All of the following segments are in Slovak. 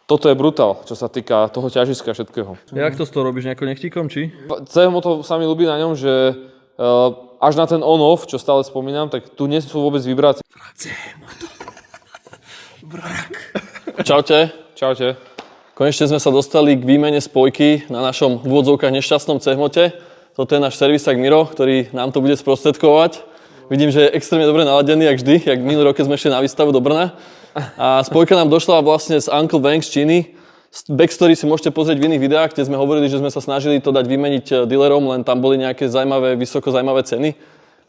toto je brutál, čo sa týka toho ťažiska všetkého. Jak to s toho robíš, nejako nechtíkom, či? CMOTO sa mi ľúbi na ňom, že až na ten on-off, čo stále spomínam, tak tu nie sú vôbec vibrácie. Čaute. Čaute. Konečne sme sa dostali k výmene spojky na našom v úvodzovkách nešťastnom CMOTe. Toto je náš servisák Miro, ktorý nám to bude sprostredkovať. Vidím, že je extrémne dobre naladený, jak vždy, jak minulý rok, keď sme šli na výstavu do Brna. A spojka nám došla vlastne z Uncle Wang z Číny. Backstory si môžete pozrieť v iných videách, kde sme hovorili, že sme sa snažili to dať vymeniť dealerom, len tam boli nejaké vysoko zaujímavé ceny.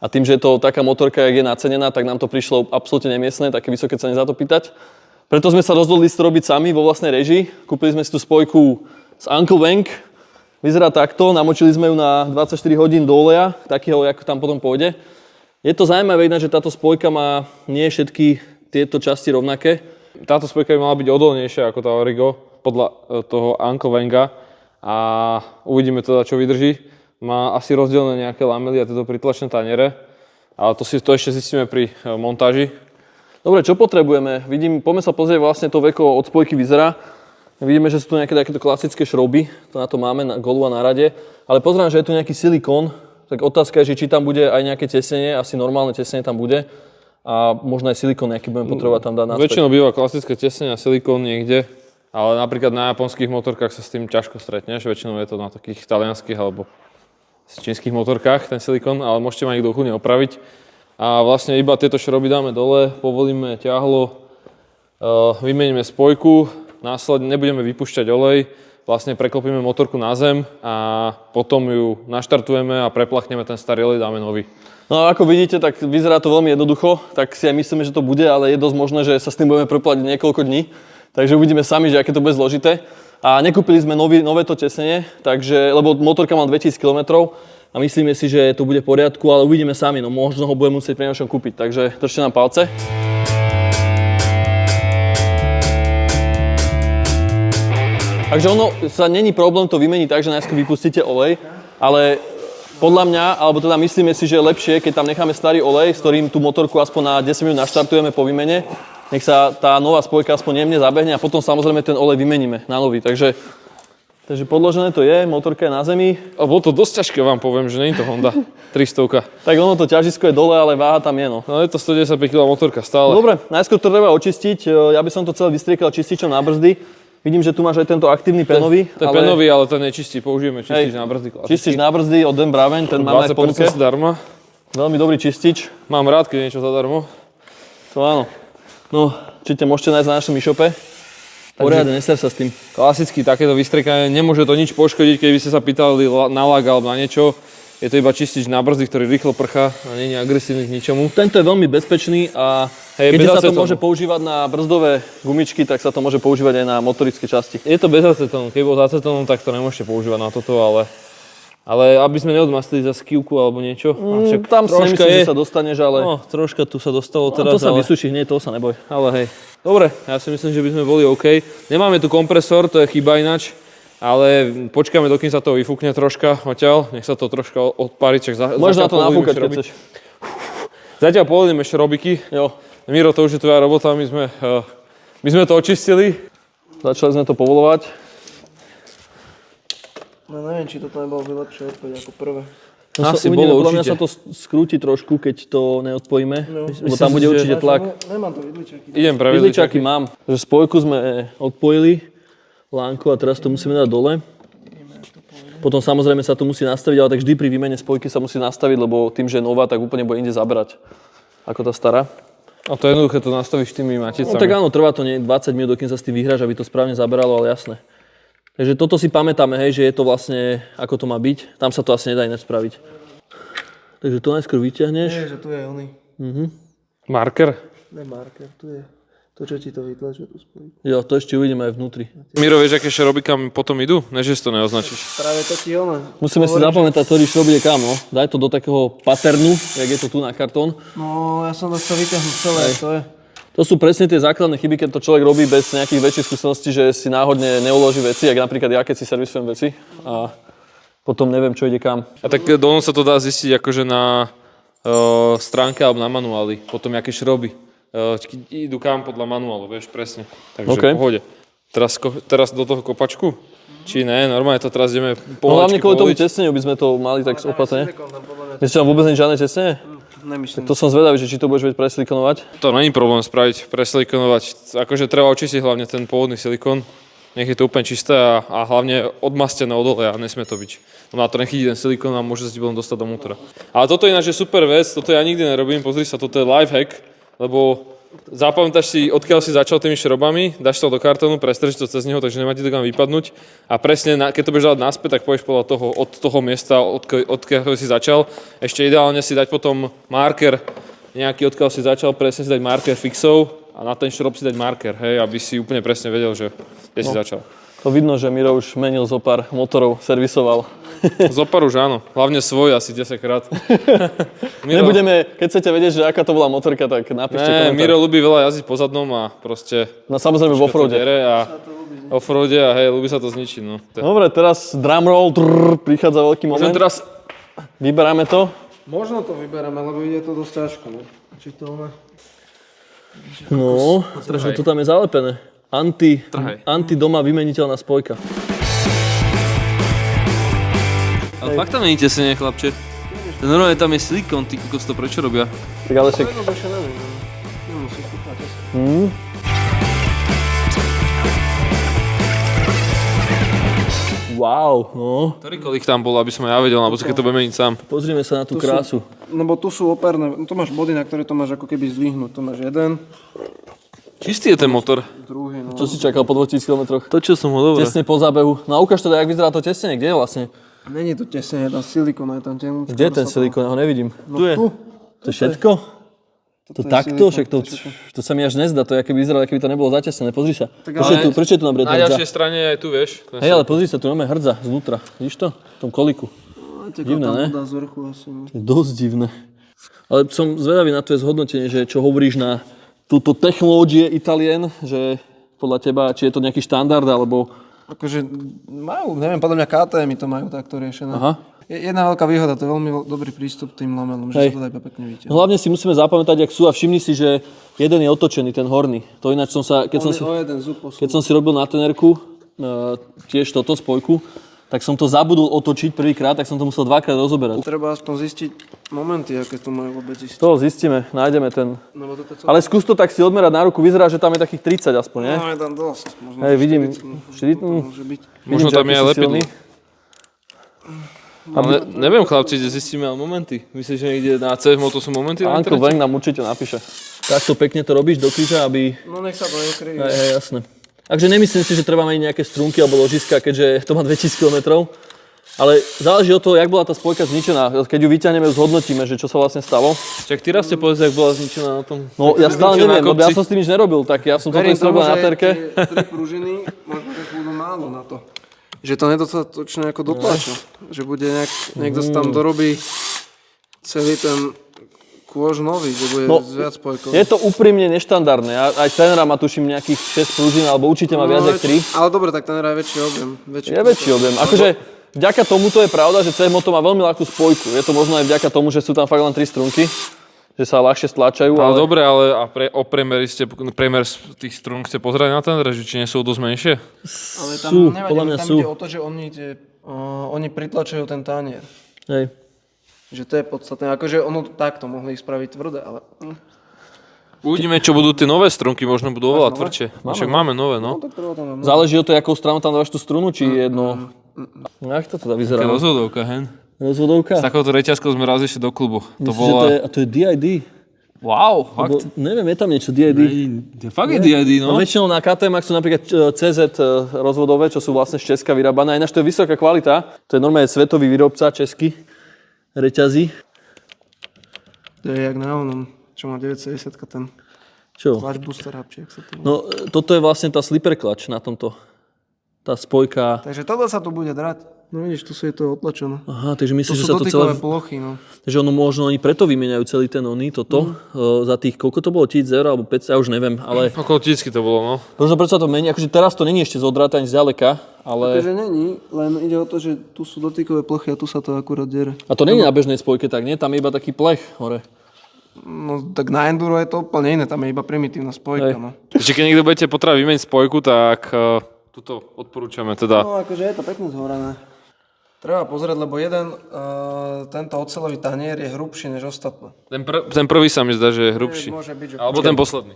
A tým, že je to taká motorka, jak je nacenená, tak nám to prišlo absolútne nemiestne, také vysoké ceny za to pýtať. Preto sme sa rozhodli si to robiť sami vo vlastnej režii. Kúpili sme si tú spojku z Uncle Wang. Vyzerá takto, namočili sme ju na 24 hodín do oleja, takého, ako tam potom pôjde. Je to zaujímavé, že táto spojka má nie všetky tieto časti rovnaké. Táto spojka by mala byť odolnejšia ako tá Origo podľa toho Uncle Wanga a uvidíme teda, čo vydrží. Má asi rozdielne nejaké lamely a tieto pritlačné taniere, ale to ešte zistíme pri montáži. Dobre, čo potrebujeme? Poďme sa pozrieť vlastne to veko od spojky vyzerá. Vidíme, že sú tu nejaké takéto klasické šrouby, to na to máme na golu a na rade, ale pozerám, že je tu nejaký silikón. Tak otázka je, či tam bude aj nejaké tesnenie, asi normálne tesnenie tam bude a možno aj silikón nejaký budeme potrebovať tam dať naspäť. Väčšinou býva klasické tesnenie a silikón niekde, ale napríklad na japonských motorkách sa s tým ťažko stretneš, väčšinou je to na takých talianských alebo čínskych motorkách ten silikón, ale môžete ma ich dochúdne opraviť. A vlastne iba tieto šroby dáme dole, povolíme ťahlo, vymeníme spojku, následne nebudeme vypúšťať olej, vlastne preklopíme motorku na zem a potom ju naštartujeme a preplachneme ten starý olej, dáme nový. No a ako vidíte, tak vyzerá to veľmi jednoducho, tak si aj myslíme, že to bude, ale je dosť možné, že sa s tým budeme preplať niekoľko dní. Takže uvidíme sami, že aké to bude zložité. A nekúpili sme nové to tesnenie, lebo motorka má 2000 km a myslíme si, že to bude v poriadku, ale uvidíme sami, no možno ho budeme musieť pri našom kúpiť, takže držte nám palce. Takže ono sa není problém to vymeniť tak, že najskôr vypustíte olej, ale podľa mňa, alebo teda myslíme si, že je lepšie, keď tam necháme starý olej, s ktorým tú motorku aspoň na 10 minút naštartujeme po výmene, nech sa tá nová spojka aspoň jemne zabehne a potom samozrejme ten olej vymeníme na nový. Takže podložené to je, motorka je na zemi. A bolo to dosť ťažké, vám poviem, že nie je to Honda 300. Tak ono to ťažisko je dole, ale váha tam je, no. No je to 195 kg motorka stále. Dobre, najskôr to treba očistiť, ja by som to celé vystriekal čističom na brzdy. Vidím, že tu máš aj tento aktívny penový. To je penový, ale ten nečistí, použijeme čistič na brzdy. Čistič na brzdy od Dan Braven, ten máme aj v ponuke. 20% zdarma. Veľmi dobrý čistič. Mám rád, keď je niečo zadarmo. To áno. No, určite môžete nájsť na našom e-shope. Poriadne, neser sa s tým. Klasicky takéto vystriekanie, nemôže to nič poškodiť, keby ste sa pýtali na lag alebo na niečo. Je to iba čistič na brzdy, ktorý rýchlo prchá a nie je agresívny k ničomu. Tento je veľmi bezpečný a keď sa to môže používať na brzdové gumičky, tak sa to môže používať aj na motorické časti. Je to bez acetónu. Keď bol s acetónom, tak to nemôžete používať na toto, ale aby sme neodmastili za skivku alebo niečo. Tam si nemyslím, že sa dostaneš, ale... No, troška tu sa dostalo To teraz, sa vysúši hneď, toho sa neboj. Ale hej. Dobre, ja si myslím, že by sme boli OK. Nemáme tu kompresor, to je chyba ináč. Ale počkáme, dokým sa to vyfúkne troška odtiaľ. Nech sa to troška odpári. Možno to nafúkať, keď chceš. Zatiaľ povolíme šrobiky. Jo. Miro, to už je tvoja robota, my sme to očistili. Začali sme to povolovať. No neviem, či toto nebolo lepšie odpojiť ako prvé. Asi bolo podľa mňa určite. sa to skrúti trošku, keď to neodpojíme. No. Lebo tam bude určite tlak. Nemám to vidličaky. Idem pre Vidličaky mám. Takže spojku sme odpojili. Lánko a teraz to musíme dať dole. Potom samozrejme sa to musí nastaviť, ale tak vždy pri výmene spojky sa musí nastaviť, lebo tým, že je nová, tak úplne bude inde zabrať ako tá stará. A to je jednoduché, to nastavíš tými maticami. No tak áno, trvá to 20 minút, dokým sa s tým vyhráš, aby to správne zaberalo, ale jasné. Takže toto si pamätáme, hej, že je to vlastne, ako to má byť. Tam sa to asi nedá ináč spraviť. Takže to najskôr vyťahneš. Nie, že tu je oný. Marker? Ne marker, tu je to, čo ti to vytlačuje tú spojku. Jo, to ešte uvidíme aj vnútri. Miro, vieš, aké šrobikami potom idú? Ne, že si to neoznačíš. Práve to ti ono. Musíme si zapamätať, ktorý šrob je kam, no. Daj to do takého paternu, jak je to tu na kartón. No, ja som to chcel vyťahnuť celé, to je. To sú presne tie základné chyby, keď to človek robí bez nejakých väčších skúseností, že si náhodne neuloží veci, jak napríklad ja, keď si servisujem veci a potom neviem, čo ide kam. A tak dono sa to dá zistiť akože na stránke alebo na manuáli, potom aké šroby. Idú kam podľa manuálu, vieš, presne. Takže okay. v pohode. teraz do toho kopačku? Či ne, normálne to teraz ideme No hlavne pomaličky kvôli tomu povoliť. tesneniu by sme to mali tak opatrne. Myslíš, že tam vôbec nie žiadne tesnenie? Nemyslím. To som zvedavý, že či to budeš vedieť presilikonovať. To není problém spraviť, presilikonovať. Akože treba očistiť hlavne ten pôvodný silikón. Nech je to úplne čisté a hlavne odmastené od oleja, nesmie to byť. No na to nechytí ten silikón a môže sa ti potom dostať do motora. Ale toto ináč je super vec, toto ja nikdy nerobím, pozri sa, toto je lifehack, lebo zapamätáš si, odkiaľ si začal tými šrobami, dáš to do kartónu, prestrčíš to cez neho, takže nemá ti to kam vypadnúť a presne, keď to budeš dávať naspäť, tak pôjdeš podľa toho, od toho miesta, odkiaľ si začal. Ešte ideálne si dať potom marker, nejaký odkiaľ si začal, presne si dať marker fixov a na ten šrob si dať marker, hej, aby si úplne presne vedel, že kde si začal. To vidno, že Miro už menil zo pár motorov, servisoval. Zopar už áno, hlavne svoj asi 10 krát. Nebudeme, keď chcete vedieť, že aká to bola motorka, tak napíšte komentár. Miro ľubí veľa jazdiť po zadnom a proste... No samozrejme v offroade. A offroade a hej, ľubí sa to zničiť, no. Dobre, teraz drumroll, prichádza veľký moment. Môžem teraz... Vyberáme to. Možno to vyberáme, lebo ide to dosť ťažko. No. Či to ono... No, že to tam je zalepené. Anti doma vymeniteľná spojka. Ale fakt tam není tesenie, chlapče. Normálne tam je silikón, ty kokos, to prečo robia? Tak ale však... No, ešte neviem. Nemusí skúpať. Wow, no. Ktorý kolík tam bol, aby som ja vedel, alebo keď to budem meniť sám. Pozrime sa na tú krásu. Lebo tu sú operné, tu máš body, na ktoré to máš ako keby zdvihnúť. Tu máš jeden, Čistý je ten motor. druhý, no. Čo si čakal po 2000 km? Točil som ho dobre. Tesne po zábehu. No a ukáž teda, jak vyzerá to tesnenie. Kde je vlastne? Není to tesne, je tam silikón, je tam tenúčko. Kde je ten silikón? Ja ho nevidím. No tu. To je všetko? To je takto? silikón, Však to sa mi až nezdá. To je, aké vyzerá, keby to nebolo zatesnené. Pozri sa. ale- Prečo je tu napríklad Na hrdza? ďalšej strane aj tu, vieš. Hej, ale pozri sa, tu máme hrdza zvnútra. Vidíš to? V tom kolíku. Divné, ne? Voda z vrchu asi. No. To je dosť divné. Ale som zvedavý na tvoje zhodnotenie, že čo hovoríš na túto technológie Italien, že podľa teba, či je to nejaký štandard, alebo... Akože majú, neviem, podľa mňa KTM to majú takto riešené. Aha. Jedna veľká výhoda, to je veľmi dobrý prístup k tým lamelom, že Hej. sa to dá iba pekne vytiahnuť. Hlavne si musíme zapamätať, jak sú a všimni si, že jeden je otočený, ten horný. To ináč som sa, keď O jeden zub posunul. som si robil na tenerku, tiež toto spojku, tak som to zabudol otočiť prvýkrát, tak som to musel dvakrát rozoberať. Treba aspoň zistiť momenty, aké tu majú vôbec ísť. To zistíme, nájdeme ten. No, toto celé... Ale skús to tak si odmerať na ruku, vyzerá, že tam je takých 30 aspoň, nie? No, je tam dosť. Možno Hej, vidím, 40, to môže byť. Možno že tam aký je aj si lepidlo. silný. Ale neviem, chlapci, kde zistíme ale momenty. Myslíš, že niekde na CFMO to sú momenty? na Anko internete? Venk nám určite napíše. Takto pekne to robíš do kríža, aby... No nech sa to nekryje. Hej, jasné. Takže nemyslím si, že treba mať nejaké strunky alebo ložiska, keďže to má 2000 km. Ale záleží od toho, jak bola tá spojka zničená. Keď ju vyťahneme, zhodnotíme, že čo sa vlastne stalo. Čak ty raz ste povedali, jak bola zničená na tom. No ja stále Zničená neviem, lebo ja kopci. som s tým nič nerobil, tak ja som toto Verím robil tomu, na že terke. tie tri pružiny možno, že budú málo na to. Že to nedostatočne ako dotlačí. Že bude niekto sa tam dorobí celý ten kôž nový, že bude viac spojkov. Je to úprimne neštandardné. Aj tenera má tuším nejakých 6 prúžin, alebo určite má viac ako 3. Ale dobre, tak ten je väčší objem. Je väčší objem. Akože vďaka tomuto je pravda, že CMoto má veľmi ľahkú spojku. Je to možno aj vďaka tomu, že sú tam fakt len 3 strunky, že sa ľahšie stlačajú. Ale dobre, ale a o priemer z tých strún ste pozerali na ten rež, či nie sú dosť menšie? Ale tam, Sú, nevadí, podľa mňa tam sú. ide o to, že oni pritlačajú ten tanier. Hej. Že to je podstatné. Akože ono takto mohli ich spraviť tvrdé, ale... Uvidíme, čo budú tie nové strunky, možno budú oveľa tvrdšie. Však máme nové, no. Tak trvá tam. Záleží od toho, jakou stranu tam dávaš tú strunu, či jedno... Jak to teda vyzerá? Taká rozhodovka, hen. Rozvodovka? S takouto reťazkou sme raz išli do klubu. To Myslíš, že bola... to je DID? Wow, Lebo, fakt. neviem, je tam niečo DID. Fakt je DID, No no. väčšinou na KTM sú napríklad CZ rozvodové, čo sú vlastne z Česka vyrábané. Ináč to je vysoká kvalita. To je normálne svetový výrobca český reťazí. To je jak na onom, čo má 970 ten Čo? clutch booster hubček sa to... No toto je vlastne tá slipper clutch na tomto. Tá spojka. Takže toto sa tu bude drať. No vidíš, tu je to otlačené. Aha, takže To myslíš, že sú sa to dotykové celé... plochy, no. Takže ono možno oni preto vymieňajú celý ten toto. Za tých, koľko to bolo? 1000 eur alebo 500, ja už neviem, ale... Okolo tisícky to bolo, no. Možno preto sa to mení, akože teraz to není ešte zodrátaň zďaleka, ale... Takže není, len ide o to, že tu sú dotykové plochy a tu sa to akurát dere. A to není na bežnej spojke tak, nie? Tam je iba taký plech hore. No tak na enduro je to úplne iné, tam je iba primitívna spojka. Hej. No. Čiže keď niekto budete potrebovať vymeniť spojku, tak tuto odporúčame teda. No akože je to pekne zhorané. Treba pozrieť, lebo tento oceľový tanier je hrubší než ostatné. Ten prvý sa mi zdá, že je hrubší. Môže byť, že... Alebo ten posledný.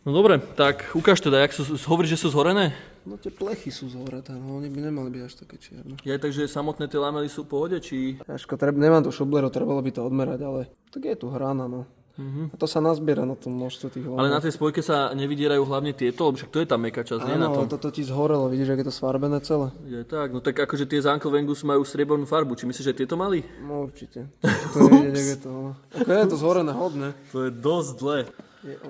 No dobre, tak ukáž teda, jak hovoríš, že sú zhorené? No tie plechy sú zhoreté, no oni by nemali byť až také čierne. Ja takže samotné tie lamely sú v pohode, či... Ťažko, nemám tu šublero, trebalo by to odmerať, ale tak je tu hrana, no. A to sa nazbiera na tom množstve tých lamel. Ale na tej spojke sa nevydierajú hlavne tieto, lebo však to je tá mäkká časť, nie na Áno, tom? ale toto ti zhorelo, vidíš, ak je to sfarbené celé? Je tak, no tak akože tie z Uncle Vengus majú striebornú farbu, či myslíš, že tieto mali? No určite. To nevidieť, jak je to, no. Ako je to zhorené hodne. To je dosť zle.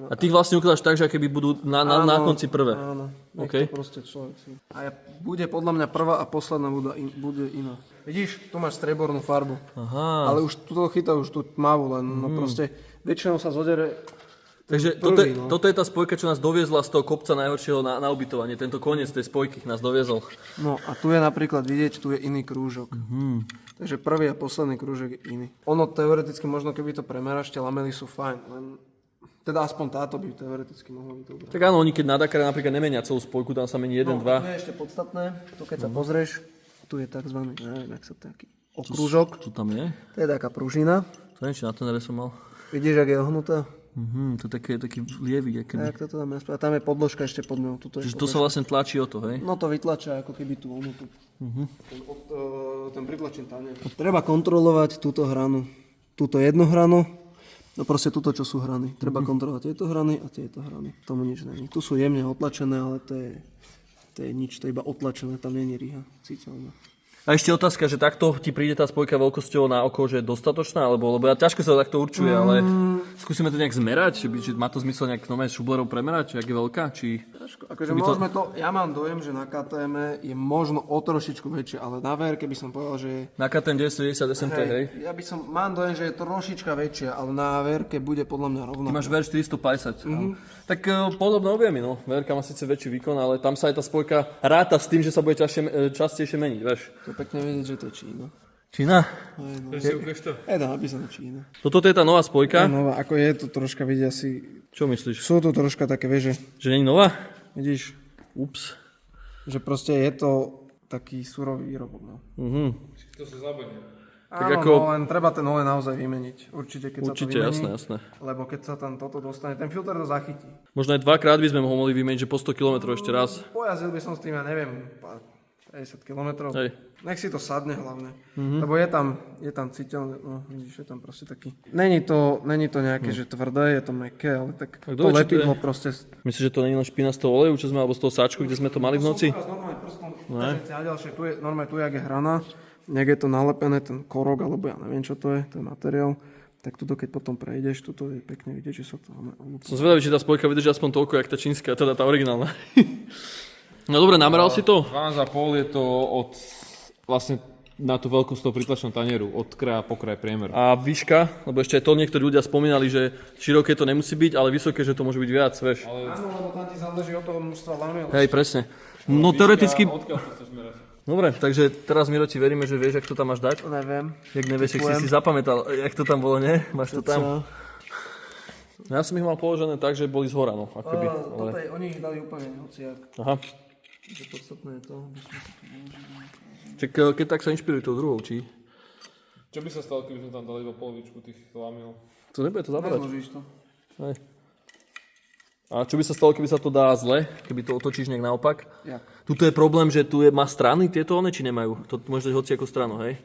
A ty ich vlastne ukladáš tak, že keby budú na konci prvé. Áno, OK. to proste človek si... A bude podľa mňa prvá a posledná bude iná. Vidíš, tu máš striebornú farbu. Aha. Ale už tuto chytá už tú tmavú, len no proste väčšinou sa zodere... Takže toto je tá spojka, čo nás doviezla z toho kopca najhoršieho na ubytovanie. Tento koniec tej spojky nás doviezol. No a tu je napríklad vidieť, tu je iný krúžok. Takže prvý a posledný krúžok je iný. Ono teoreticky, možno keby to premeráš, tie lamely sú fajn, len teda aspoň táto by teoreticky mohlo byť dobré. Tak áno, oni keď na Dakare napríklad nemenia celú spojku, tam sa mení 1, 2. Tu je ešte podstatné, to keď sa pozrieš, tu je takzvaný, neviem, jak sa taký okrúžok, Čo tam je? to je taká pružina. To neviem, či na ten som mal. Vidíš, jak je ohnutá? To je taký lievik, akoby. Tak toto tam je, a tam je podložka ešte pod ňou. Tuto je Čiže to sa vlastne tlačí o to, hej? No to vytlača ako keby tú onu tu. Ten pritlačím tanier. Treba kontrolovať túto hranu. Túto jednu hranu. No proste túto, čo sú hrany. Treba kontrolovať tieto hrany a tieto hrany. Tomu nič není. Tu sú jemne otlačené, ale to je nič. To je iba otlačené, tam není riha citeľná. A ešte otázka, že takto ti príde tá spojka veľkosťou na oko, že je dostatočná? Lebo ja ťažko sa to takto určuje, ale skúsime to nejak zmerať? Či má to zmysel nejak nové šublerov premerať? Či jak je veľká? Či... Akože môžeme to, ja mám dojem, že na KTM je možno o trošičku väčšie, ale na VRke by som povedal, že je... Na KTM 990 SMT, hej? Ja mám dojem, že je trošička väčšia, ale na VRke bude podľa mňa rovnaká. Ty máš VR 450. Tak podobné objemy, no. VRka má síce väčší výkon, ale tam sa aj tá spojka ráta s tým, že sa bude častejšie meniť, vieš. To pekne vidieť, že to je Čína. Čína? Je tam napísané Čína. Toto je tá nová spojka. No, ako je to troška, vidia si... Čo myslíš? Sú tu troška také, vieš, Že nie je nová? vidíš, Ups. že proste je to taký surový výrobok, no. To sa zabudne. Áno, ako- no, len treba ten olej naozaj vymeniť. Určite, keď Určite, sa to vymení. jasné. Lebo keď sa tam toto dostane, ten filter to zachytí. Možno aj dvakrát by sme ho mohli vymeniť, že po 100 km ešte raz. Pojazdil by som s tým, ja neviem, 50 km. Hej. Nech si to sadne hlavne. Lebo je tam citeľné, no vidíš, je tam proste taký... Není to nejaké, že tvrdé, je to mäkké, ale tak kto to vie, či to lepidlo je? proste... Myslíš, že to nie je len špina z toho oleju, čo sme, alebo z toho sáčku, kde sme to mali v noci? Normálne prstom, ďalšie, tu je, normálne tu jak je hrana, nejak je to nalepené, ten korok, alebo ja neviem, čo to je, ten materiál. Tak tuto, keď potom prejdeš, tuto je pekne vidieť, že sa to... Som zvedavý, či tá spojka vydrží aspoň toľko, jak tá čínska, teda tá originálna. No dobre, nameral si to? 12,5 je to od vlastne na tú veľkosť toho pritlačného tanieru, od kraja po kraj priemer. A výška, lebo ešte aj to niektorí ľudia spomínali, že široké to nemusí byť, ale vysoké, že to môže byť viac, vieš. Áno, lebo tam ti záleží od toho množstva lamiel. Hej, presne. No teoreticky... Odkiaľ to chceš merať? Dobre, takže teraz Miro ti veríme, že vieš, jak to tam máš dať. Neviem. Jak nevieš, jak si zapamätal, jak to tam bolo, nie? Máš to tam? Ja som ich mal položené tak, že boli zhora, no, akoby. Toto je, oni ich dali úplne hociak. Aha. Že podstatné je to. Čak, keď tak sa inšpiruj tou druhou, či? Čo by sa stalo, keby sme tam dali iba polovičku tých lamiel? To nebude to zabrať. Nezložíš to. Hej. A čo by sa stalo, keby sa to dá zle? Keby to otočíš nejak naopak? Jak? Tuto je problém, že má strany tieto one, či nemajú? To môžeš dať hoci ako stranu, hej?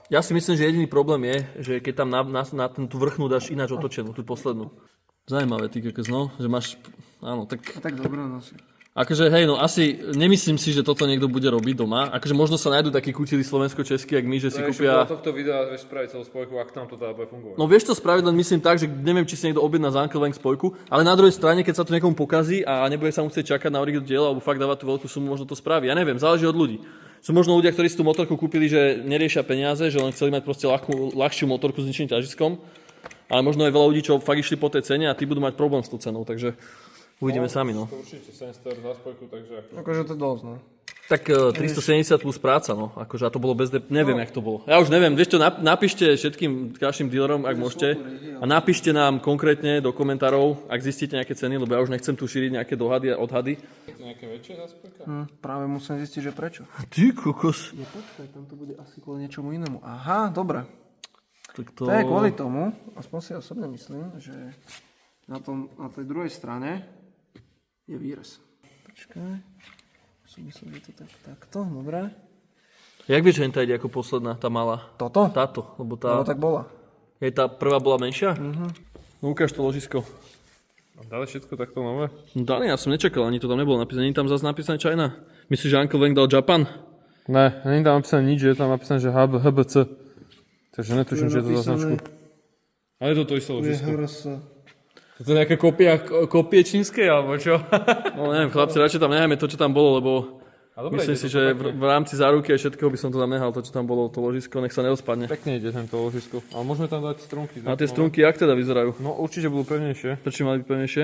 Ja si myslím, že jediný problém je, že keď tam na tú vrchnú dáš ináč otočenú, tú poslednú. Zajímavé, ty kokos, no, že máš, áno, tak... A tak dobre nosí. Akože hej, no asi nemyslím si, že toto niekto bude robiť doma. Akože možno sa nájdú takí kútili slovensko-českí, jak my, že si kúpia... Podľa tohto videa vieš spraviť celú spojku, ak tam to teda bude fungovať. No vieš to spraviť, len myslím tak, že neviem, či si niekto objedná z Uncle Wang spojku, ale na druhej strane, keď sa to niekomu pokazí a nebude sa mu chcieť čakať na originál dielo alebo fakt dávať tú veľkú sumu, možno to spraví. Ja neviem, záleží od ľudí. Sú možno ľudia, ktorí si tú motorku kúpili, že neriešia peniaze, že len chceli mať proste ľahšiu motorku s ničným ťažiskom. Ale možno aj veľa ľudí, čo fakt išli po tej cene a tí budú mať problém s tou cenou, takže uvidíme sami, no. To určite 700 € za spojku, takže... Akože to je dosť, no. Tak 370 plus práca, no. Akože a to bolo bez... Neviem, jak to bolo. Ja už neviem. Vieš čo, napíšte všetkým ďalším dealerom, ak môžete. A napíšte nám konkrétne do komentárov, ak zistíte nejaké ceny, lebo ja už nechcem tu šíriť nejaké dohady a odhady. Je to nejaké väčšie zaspojka? Práve musím zistiť, že prečo. Ty kokos. No počkaj, tam to bude asi kvôli niečomu inému. Aha, dobre. Tak To je kvôli tomu, aspoň si osobne myslím, že na tej druhej strane je výrez. Počkaj. Som myslel, že to takto, dobre. Jak vieš, že henta ide ako posledná, tá malá? Toto? Táto, lebo No tak bola. tá prvá bola menšia? No ukáž to ložisko. A dali všetko takto nové? No dali, ja som nečakal, ani to tam nebolo napísané. Nie tam zase napísané China. Myslíš, že Uncle Wang dal Japan? Ne, není tam napísané nič, je tam napísané, že HBC. Takže netuším, že je to za značku. Ale je to isté ložisko. To je nejaká kopie čínskej, alebo čo? No neviem, chlapci, radšej tam necháme to, čo tam bolo, lebo dobre, myslím si, že v rámci záruky a všetkého by som to tam nehal, to, čo tam bolo, to ložisko, nech sa nerozpadne. Pekne ide tento ložisko. Ale môžeme tam dať strunky. A tie strunky, jak teda vyzerajú? No určite budú pevnejšie. Prečo mali byť pevnejšie?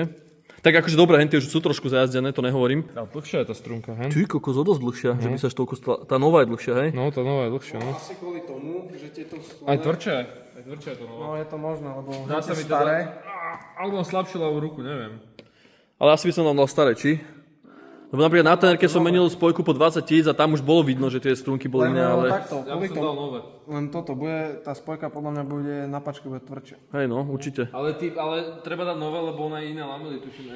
Tak akože dobré, henty už sú trošku zajazdené, to nehovorím. Ale dlhšia je tá strunka, hen? Ty kokos, o dosť dlhšia, že by sa až toľko stala. Tá nová je dlhšia, hej? No, tá nová je dlhšia, no. Asi kvôli tomu, že tieto Aj tvrdšia je to nová. No je to možné, lebo Dá sa mi to staré. Alebo mám slabšiu ľavú ruku, neviem. Ale asi by som tam dal staré, či? Lebo napríklad na tenerke som menil spojku po 20 000 a tam už bolo vidno, že tie strunky boli iné, ale... Takto, Ja by som dal nové. len toto bude, tá spojka podľa mňa bude na pačke bude tvrdšia. Hej no, určite. Ale treba dať nové, lebo ona je iné lamely, tuším,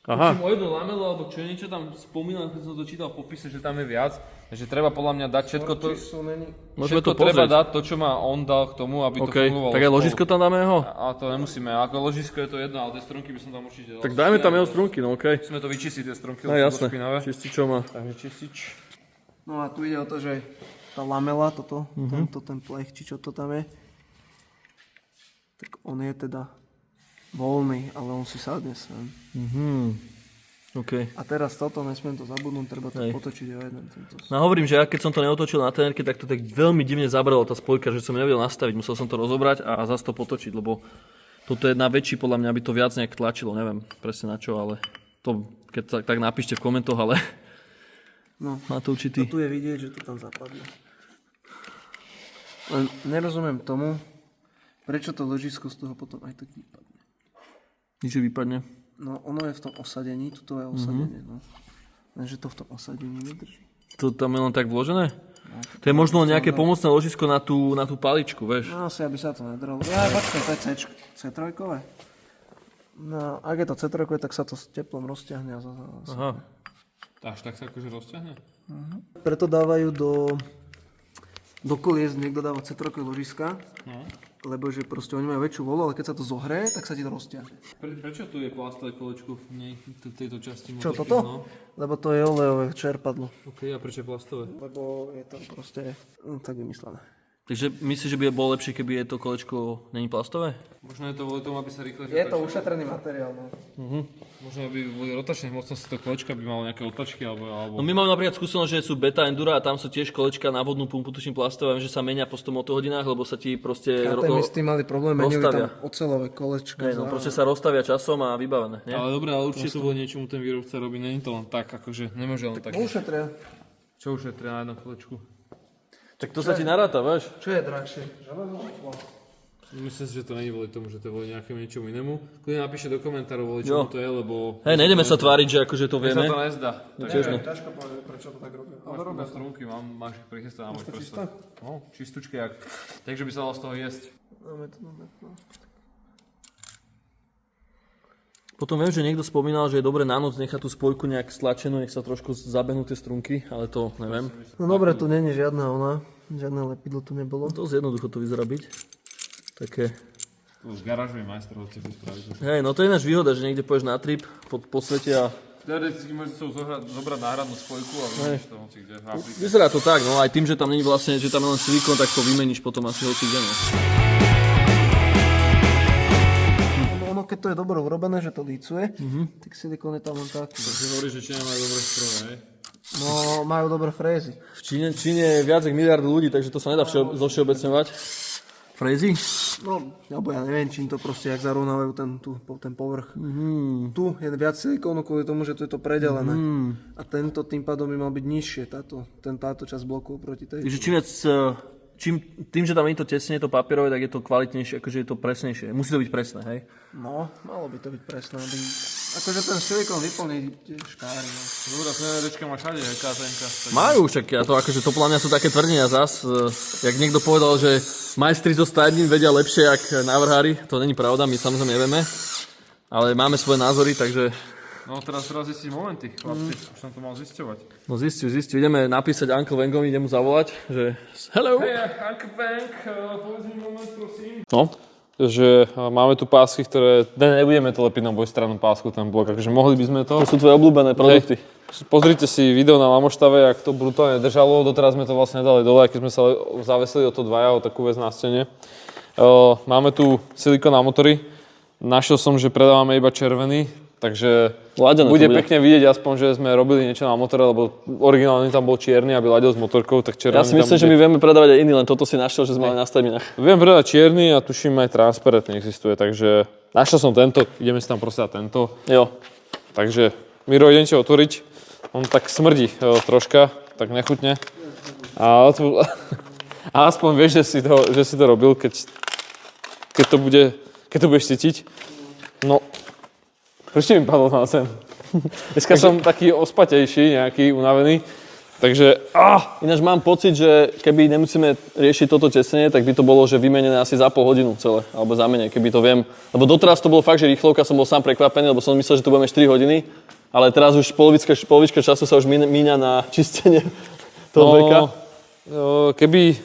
Aha. Tuším o jednu lamelu, alebo čo niečo tam spomínal, keď som to čítal v popise, že tam je viac. Takže treba podľa mňa dať všetko to... Môžeme Všetko to treba pozrieť. dať, to čo ma on dal k tomu, aby to fungovalo. Tak aj spolu. ložisko tam dáme jeho? A to nemusíme, ako ložisko je to jedno, ale tie strunky by som tam určite dal. Tak dajme tam jeho strunky, no okej. Musíme to vyčistiť, tie strunky, No lebo sú jasné, špinavé. čističom má. Takže čistič. No a tu ide o to, že tá lamela, ten plech, či čo to tam je, tak on je teda voľný, ale on si sadne sem. OK. A teraz toto, nesmiem to zabudnúť, treba to Hej. potočiť o jeden. No hovorím, že ja keď som to neotočil na tenerke, tak to tak veľmi divne zabralo tá spojka, že som nevedel nastaviť, musel som to rozobrať a zase to potočiť, lebo toto je na väčší, podľa mňa by to viac nejak tlačilo, neviem presne na čo, ale to, keď tak napíšte v komentoch, ale No, má to určitý. tu je vidieť, že to tam zapadlo. Len nerozumiem tomu, prečo to ložisko z toho potom aj tak vypadne. Nič vypadne. No, ono je v tom osadení, tuto je osadenie, no. Lenže to v tom osadení nedrží. To tam je len tak vložené? To je možno nejaké pomocné ložisko na tú paličku, vieš. No asi, aby sa to nedralo. Ja, počkaj, to je C3. No, ak je to C3, tak sa to s teplom rozťahne a zase. Aha. Až tak sa akože rozťahne? Preto dávajú do kolies, niekto dáva C3 ložiska, lebo že proste oni majú väčšiu volu, ale keď sa to zohreje, tak sa ti to rozťahne. Prečo tu je plastové kolečko v tejto časti motorky? Čo, toto? No. Lebo to je olejové čerpadlo. OK, a prečo je plastové? Lebo je to proste tak vymyslené. Takže myslíš, že by bolo lepšie, keby je to kolečko není plastové? Možno je to kvôli tomu, aby sa rýchle... Je to ušetrený materiál, no. Možno by kvôli rotačnej hmotnosti to kolečka by malo nejaké otočky alebo... No my máme napríklad skúsenosť, že sú beta endura a tam sú tiež kolečka na vodnú pumpu, tuším plastové, že sa menia po 100 motohodinách, lebo sa ti proste... KTM s tým mali problém, menili rozstavia. tam oceľové kolečka. Hej, no, proste sa rozstavia časom a vybavené, nie? Ale dobre, ale určite to bolo niečomu ten výrobca robí, není to len tak, akože nemôže len tak. Ušetria. Čo ušetria na jednom kolečku? Tak to sa ti naráta, vieš? Čo je drahšie? Myslím si, že to není kvôli tomu, že to je kvôli nejakému niečomu inému. Kľudne napíšte do komentárov, kvôli čomu to je, lebo... Hej, nejdeme sa tváriť, že akože to Mne sa vieme. to nezdá. Tiež ne. Ťažko povedať, prečo to tak robia. Ale robia strunky, máš ich prichystané na môj prst. No, čistúčke, jak... Takže by sa dalo z toho jesť. Potom viem, že niekto spomínal, že je dobre na noc nechať tú spojku nejak stlačenú, nech sa trošku zabehnú tie strunky, ale to neviem. No dobre, tu není žiadne lepidlo tu nebolo. Dosť jednoducho to vyzerá byť. Také... Z garážový majster ho chce spraviť. Hej, no to je ináč výhoda, že niekde pôjdeš na trip po svete a... Teoreticky môžete sa zobrať náhradnú spojku a vymeníš to hoci kde. Vyzerá to tak, no aj tým, že tam není vlastne, že tam je len silikón, tak to vymeníš potom asi hoci kde, no. Ono, keď to je dobre urobené, že to lícuje, tak silikón je tam len taký. Takže hovoríš, že Číňania majú dobré stroje, hej? No, majú dobré frézy. V Číne je viac ako miliard ľudí, takže to sa nedá zovšeobecňovať. Frezy? No, alebo ja neviem, čím to proste, jak zarovnávajú ten povrch. Tu je viac silikónu kvôli tomu, že tu je to predelené. A tento tým pádom by mal byť nižšie, táto časť bloku proti tej. Takže čím viac, tým, že tam je to tesne, to papierové, tak je to kvalitnejšie, akože je to presnejšie. Musí to byť presné, hej? No, malo by to byť presné, aby... Akože ten silikón vyplní tie škáry, no. Dobrá, CNRčka má všade, KTMka. Majú, však ja to akože to podľa mňa sú také tvrdenia zas. Jak niekto povedal, že majstri zo Stajdín vedia lepšie jak návrhári, to není pravda, my samozrejme nevieme. Ale máme svoje názory, takže... No teraz zistí momenty, chlapci, už som to mal zisťovať. No zistiu, ideme napísať Uncle Wangovi, idem mu zavolať, že... Hello! Hey, Uncle Wang, povedz mi moment, prosím. No? Že máme tu pásky, ktoré... Nebudeme to lepiť na obojstrannú pásku, ten blok, akože mohli by sme to. To sú tvoje obľúbené produkty. Pozrite si video na Lamoštave, jak to brutálne držalo, doteraz sme to vlastne dali dole, keď sme sa zavesili o to dvaja, o takú vec na stene. Máme tu silikón na motory, našiel som, že predávame iba červený, takže bude pekne vidieť aspoň, že sme robili niečo na motore, lebo originálne tam bol čierny, aby ladil s motorkou, tak červený. Ja si myslím, že my vieme predávať aj iný, len toto si našiel, že sme mali na stavinách. Viem predať čierny a tuším aj transparentný existuje, takže našiel som tento, ideme si tam proste dať tento. Jo. Takže Miro, idem ti otvoriť, on tak smrdí troška, tak nechutne. A aspoň vieš, že si to robil, keď to budeš cítiť. No, prečo mi padlo na zem? Dneska som taký ospatejší, nejaký unavený, takže... Ináč mám pocit, že keby nemusíme riešiť toto tesnenie, tak by to bolo, že vymenené asi za pol hodinu celé, alebo za menej, keby to viem. Lebo doteraz to bolo fakt, že rýchlovka, som bol sám prekvapený, lebo som myslel, že to budeme 4 hodiny, ale teraz už polovička času sa už míňa na čistenie toho veka. Keby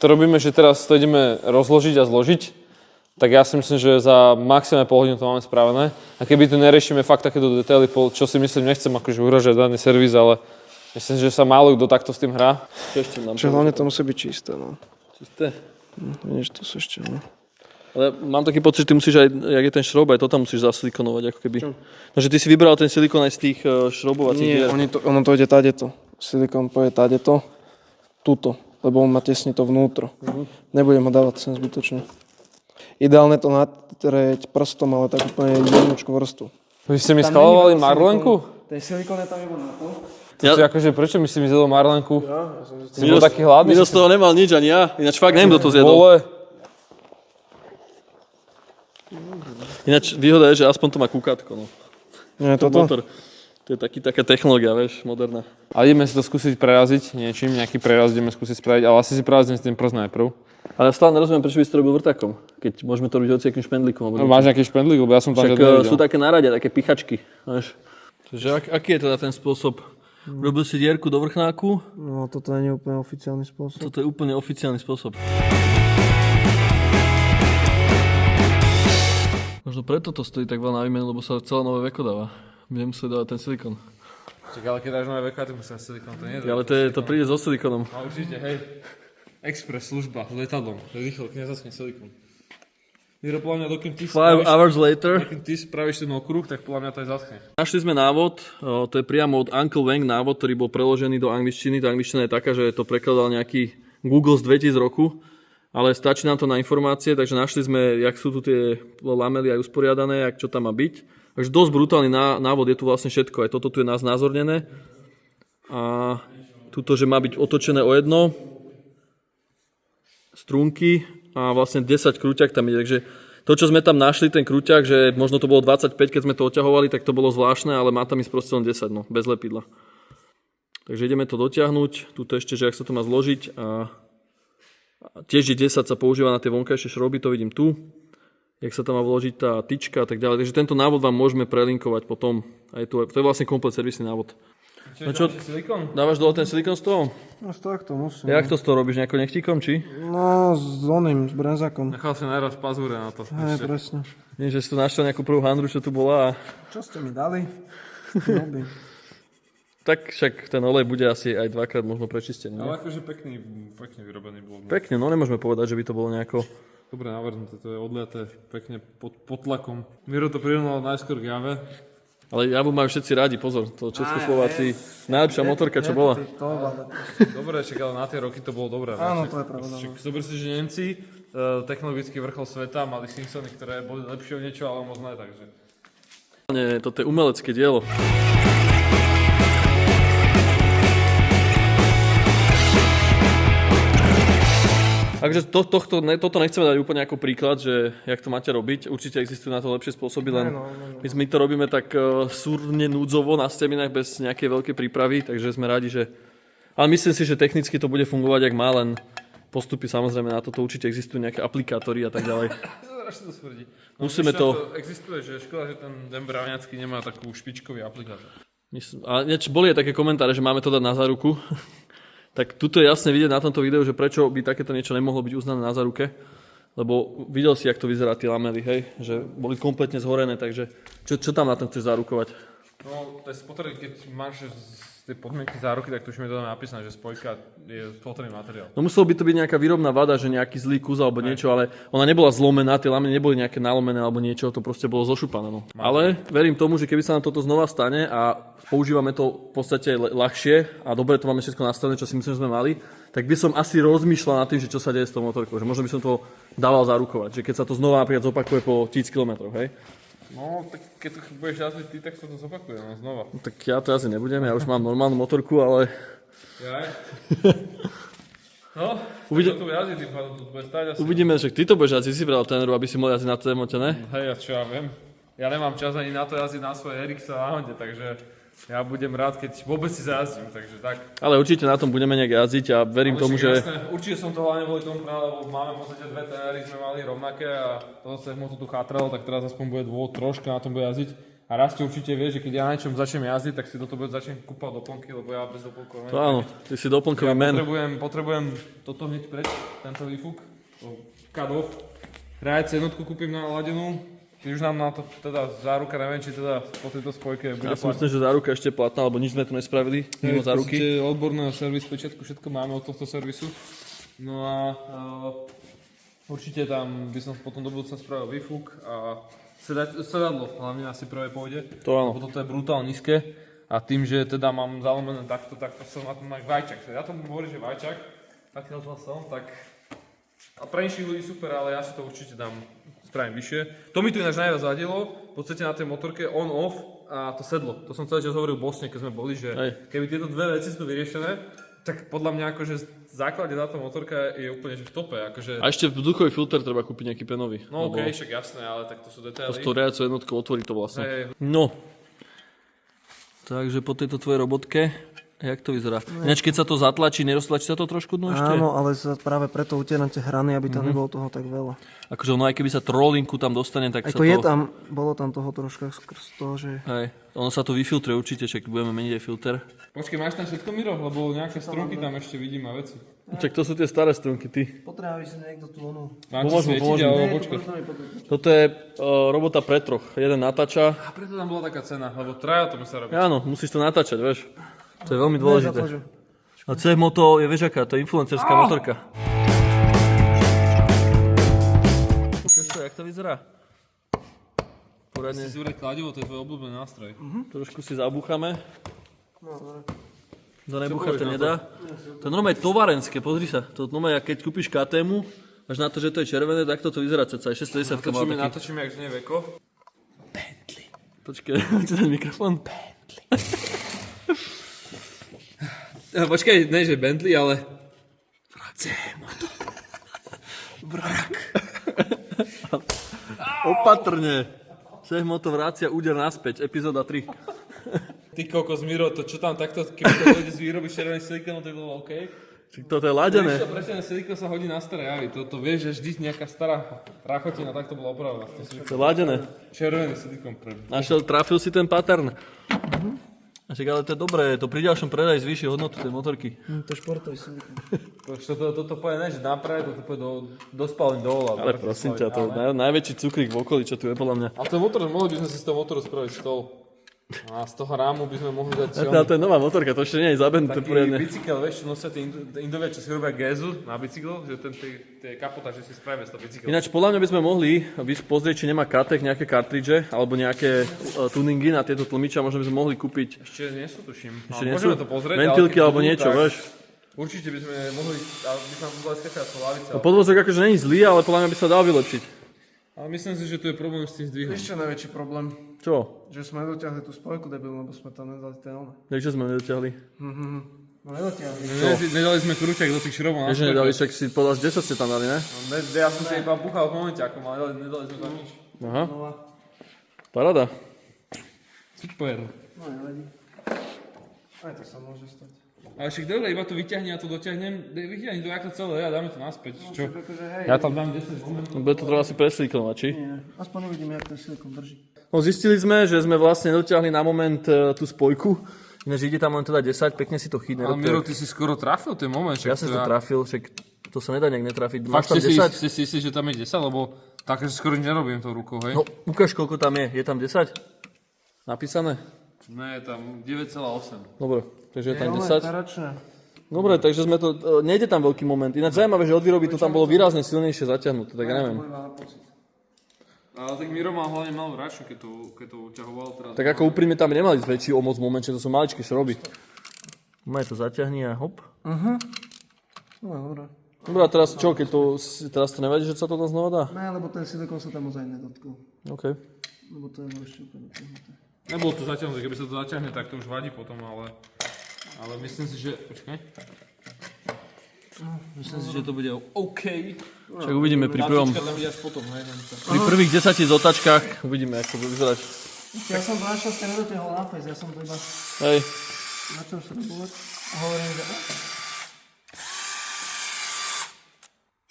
to robíme, že teraz to ideme rozložiť a zložiť, tak ja si myslím, že za maximálne pol hodinu to máme spravené. A keby tu neriešime fakt takéto detaily, čo si myslím, nechcem akože uražať daný servis, ale myslím, že sa málo kto takto s tým hrá. Čo hlavne to musí byť čisté, no. Čisté? Vidíš, to sú ešte, no. Ale mám taký pocit, že ty musíš aj, jak je ten šroub, aj to tam musíš zasilikonovať, ako keby. No, že ty si vybral ten silikón aj z tých šroubovacích dier. Nie, ono to ide tadeto. Silikón pôjde tadeto, tuto, lebo on má tesne to vnútro. Nebudem ho dávať sem zbytočne. Ideálne to natrieť prstom, ale tak úplne jednočku vrstvu. Vy ste mi skalovali marlenku? Ten silikón je tam iba na to. Akože, prečo mi si mi zjedol marlenku? Si bol taký hladný? Miro z toho nemal nič, ani ja. Ináč fakt neviem, kto to zjedol. Vole. Ináč výhoda je, že aspoň to má kúkatko, no. Nie, toto? Motor. To je taká technológia, vieš, moderná. A ideme si to skúsiť preraziť niečím, nejaký preraz ideme skúsiť spraviť, ale asi si prerazím s tým prst najprv. Ale stále nerozumiem, prečo by si to robil vrtakom, keď môžeme to robiť hociakým špendlíkom. Máš nejaký špendlík, lebo ja som tam však žiadne nevidel. sú také naradia, také pichačky, vieš. Takže aký je teda ten spôsob? Robil si dierku do vrchnáku? No, toto nie je úplne oficiálny spôsob. Toto je úplne oficiálny spôsob. Možno preto to stojí tak veľa na výmenu, lebo sa celé nové veko dáva. Budem musieť dávať ten silikon. Čak, ale keď dáš nové veko, ty musíš silikon, to nie je. Ale to príde so silikonom. A určite, hej. Express služba s letadlom, rýchlo, keď nezaskne silikon. Miro, podľa mňa, dokým ty 5 hours later. Dokým ty spravíš ten okruh, tak podľa mňa to aj zaschne. Našli sme návod, to je priamo od Uncle Wang návod, ktorý bol preložený do angličtiny. Tá angličtina je taká, že to prekladal nejaký Google z 2000 roku, ale stačí nám to na informácie, takže našli sme, jak sú tu tie lamely aj usporiadané, jak čo tam má byť. Takže dosť brutálny návod, je tu vlastne všetko, aj toto tu je nás znázornené. A tuto, že má byť otočené o jedno, strunky a vlastne 10 krúťak tam ide, takže to, čo sme tam našli, ten krúťak, že možno to bolo 25, keď sme to oťahovali, tak to bolo zvláštne, ale má tam ísť proste len 10, no, bez lepidla. Takže ideme to dotiahnuť, tuto ešte, že ak sa to má zložiť a tiež 10 sa používa na tie vonkajšie šrouby, to vidím tu, jak sa tam má vložiť tá tyčka a tak ďalej, takže tento návod vám môžeme prelinkovať potom, aj to je vlastne komplet servisný návod. No čo, dávaš dole ten silikon z toho? No z takto musím. Jak to z toho robíš, nejako nechtíkom, či? No s oným, s brenzákom. Nechal si najraz pazúre na to. Hej, presne. Nie, že si tu našiel nejakú prvú handru, čo tu bola a... Čo ste mi dali? Robím. Tak však ten olej bude asi aj dvakrát možno prečistený. Ale akože pekne vyrobený bol. Pekne, no nemôžeme povedať, že by to bolo nejako... Dobre navrhnuté, to je odliaté pekne pod tlakom. Miro to prirovnal najskôr k jave. Ale Javu majú všetci rádi, pozor, to Českoslováci, najlepšia motorka, čo bola. Dobre, čak, ale na tie roky to bolo dobré. Áno, to je pravda. Zober si, že Nemci, technologický vrchol sveta, mali Simpsony, ktoré boli lepšie o niečo, ale moc ne, takže... Toto je umelecké dielo. Takže toto nechceme dať úplne ako príklad, že jak to máte robiť. Určite existujú na to lepšie spôsoby, len my to robíme tak súrne núdzovo na steminách bez nejakej veľkej prípravy, takže sme radi, že... Ale myslím si, že technicky to bude fungovať, ak má, len postupy samozrejme na toto určite existujú nejaké aplikátory a tak ďalej. Až to smrdí. Musíme to... Existuje, že škoda, že ten Den Bravňacký nemá takú špičkový aplikátor. A boli aj také komentáre, že máme to dať na záruku. Tak tuto je jasne vidieť na tomto videu, že prečo by takéto niečo nemohlo byť uznané na záruke. Lebo videl si, jak to vyzerá tie lamely, hej? Že boli kompletne zhorené, takže čo tam na tom chceš zárukovať? No, to je spotrebný, keď máš z tej podmienky záruky, tak tuším je to tam napísané, že spojka je spotrebný materiál. No muselo by to byť nejaká výrobná vada, že nejaký zlý kus alebo niečo, ale ona nebola zlomená, tie lamely neboli nejaké nalomené alebo niečo, to proste bolo zošupané. No. Ale verím tomu, že keby sa nám toto znova stane a používame to v podstate ľahšie a dobre to máme všetko nastavené, čo si myslím, že sme mali, tak by som asi rozmýšľal nad tým, že čo sa deje s tou motorkou, že možno by som to dával zárukovať, že keď sa to znova napríklad zopakuje po 1000 km, hej. No, tak keď to budeš jazdiť ty, tak sa to zopakuje, no znova. No, tak ja to asi nebudem, ja už mám normálnu motorku, ale... Jaj. No, to jazdí, tým pádom to bude stáť asi. Uvidíme, že ty to budeš jazdiť, si bral tréneru, aby si mohol jazdiť na témote, ne? Hej, ja čo ja viem. Ja nemám čas ani na to jazdiť na svoje RX a na Honde, takže ja budem rád, keď vôbec si zajazdím, takže tak. Ale určite na tom budeme nejak jazdiť a verím tomu, že... Jasné, určite som to hlavne boli tomu práve, lebo máme v podstate dve ténery, sme mali rovnaké a toto sa mu to tu chátralo, tak teraz aspoň bude troška na tom bude jazdiť. A Rasti určite vie, že keď ja na niečom začnem jazdiť, tak si do toho začnem kúpať doplnky, lebo ja bez doplnkov to áno, ty si doplnkový man. Potrebujem toto hneď preč, tento výfuk, cut-off. Rájec jednotku kúpim na ladenú. Keď už nám na to teda záruka, neviem, či teda po tejto spojke bude ja si myslím, že záruka ešte platná, alebo nič sme tu nespravili mimo záruky. Odborného servis pečiatku, všetko máme od tohto servisu. No a určite tam by som potom do budúcna spravil výfuk a sedadlo, hlavne asi prvé pôjde. To áno. Lebo toto je brutálne nízke a tým, že teda mám zalomené takto som na tom vajčak. Ja tomu hovorím, že vajčak, taký som, tak a pre inších ľudí super, ale ja si to určite dám. Spravím vyššie. To mi tu ináč najviac vadilo, v podstate na tej motorke on-off a to sedlo. To som celý čas hovoril v Bosne, keď sme boli, že keby tieto dve veci sú vyriešené, tak podľa mňa akože v základe táto motorka je úplne že v tope. Akože... A ešte vzduchový filter treba kúpiť nejaký penový. No okej, však jasné, ale tak to sú detaily. To s tou riadicou jednotkou otvorí to vlastne. No. Takže po tejto tvojej robotke, jak to vyzerá? Ináč, keď sa to zatlačí, neroztlačí sa to trošku dnu ešte? Áno, ale práve preto utieram tie hrany, aby tam nebolo toho tak veľa. Akože ono, aj keby sa trolinku tam dostane, tak ako sa to... bolo tam toho troška skrz toho, že... Hej, ono sa to vyfiltruje určite, čak budeme meniť aj filter. Počkej, máš tam všetko, Miro? Lebo nejaké strunky tam ešte vidím a veci. Čak to sú tie staré strunky, ty. Potrebuje si niekto tu onu... Pomôžme. Toto je robota pre troch. Jeden natáča. A preto tam bola taká cena, lebo traja to musia robiť. Áno, musíš to natáčať, vieš. To je veľmi dôležité. A CF-moto je, vieš aká, to je influencerská motorka. Jak to vyzerá? Poradne. Si zúrať kladivo, to je tvoj obľúbený nástroj. Trošku si zabúchame. To nebúchať to nedá. To je normálne tovarenské, pozri sa. To normálne, keď kúpiš KTM, až na to, že to je červené, tak toto vyzerá ceca. 610 má taký. Natočíme, jak znie veko. Bentley. Počkaj, ten mikrofón. Bentley. Počkaj, ne, že Bentley, ale... CF-moto. Vrak. Opatrne. CF-moto vrácia úder naspäť, epizóda 3. Ty kokos, Miro, to čo tam takto, keby to ľudí vyrobíš červený silikón, to bolo OK. Toto je ladené. Presne silikón sa hodí na staré javy, to vieš, že vždy nejaká stará rachotina, tak to bolo opravda. To je ladené. Červený silikón pre... Trafil si ten pattern. A však, ale to je dobré, to pri ďalšom predaji zvýši hodnotu tej motorky. To je športový silikón. Toto povie ne, že naprave, toto povie do spálne dole. Ale prosím ťa, to je najväčší cukrík v okolí, čo tu je podľa mňa. Ale ten motor, mohli by sme si z toho motoru spraviť stôl. A z toho rámu by sme mohli dať To je nová motorka, to ešte nie je zabehnuté taký poriadne. bicykel, vieš, čo nosia tí Indovia, čo si robia gézu na bicyklo, že tie kapota, že si spravíme z toho bicykel. Ináč podľa mňa by sme mohli pozrieť, či nemá Katek nejaké kartridže alebo nejaké tuningy na tieto tlmiče a možno by sme mohli kúpiť. Ešte nie sú, tuším. Ešte Ale nie môžeme sú? to pozrieť. Ventilky ale keď alebo budú, niečo, tak vieš. Určite by sme mohli, ale by sme mohli skakať po lavice. Podvozok akože není zlý, ale podľa mňa by sa dal vylepšiť. Ale myslím si, že tu je problém s tým zdvihom. Ešte najväčší problém, Čo? že sme nedotiahli tú spojku debil, lebo sme tam nedali tie one. Takže sme nedotiahli. No nedotiahli. Nedali sme krúťak do tých šrobov. Vieš, nedali, však si povedal, že 10 ste tam dali, ne? Ja som si iba buchal v momente, ako ale nedali sme tam nič. Aha. Paráda. Super. No nevadí. Aj to sa môže stať. Ale však dobre, iba to vyťahni a to dotiahnem. Vyťahni to ako celé, ja dáme to naspäť. Čo? Takže hej, Ja tam dám 10 momentov. Bude to treba asi preslíknovať, či? nie. Aspoň uvidíme, jak ten silikon drží. No zistili sme, že sme vlastne nedotiahli na moment tú spojku. Ináč ide tam len teda 10, pekne si to chytne. Ale Miro, ty si skoro trafil ten moment. Ja som to trafil, však to sa nedá nejak netrafiť. Fakt Máš tam 10? ste si istí, že tam je 10, lebo také skoro nerobím tou rukou, hej? No, ukáž, koľko tam je. Je tam 10? Napísané? Ne, je tam 9,8. Dobre, takže je tam 10. Taračné. Dobre, takže sme to... Nejde tam veľký moment. Ináč zaujímavé, že od výroby to tam bolo výrazne silnejšie zaťahnuté, tak ja neviem. Ale tak Miro má hlavne malú hráčku, keď to uťahoval teraz. Tak ako úprimne tam nemali väčší omoc v momente, to sú maličké šroby. Maj to zaťahni a hop. No, dobré. Dobre, a teraz čo, keď to... Teraz to nevadí, že sa to tam znova dá? Ne, lebo ten silikon sa tam ozaj nedotkol. OK. Lebo to je ešte úplne dotiahnuté. Nebolo to zaťahnuté, keby sa to zaťahne, tak to už vadí potom, ale myslím si, že... Počkaj. Myslím si, že to bude OK. Však uvidíme pri prvom... Tam ide až potom, hej. Pri prvých 10 otáčkach uvidíme, ako to bude vyzerať. Ja som to našťastie nedotiahol na face, ja som to iba Hej. začal šrobovať a hovorím, že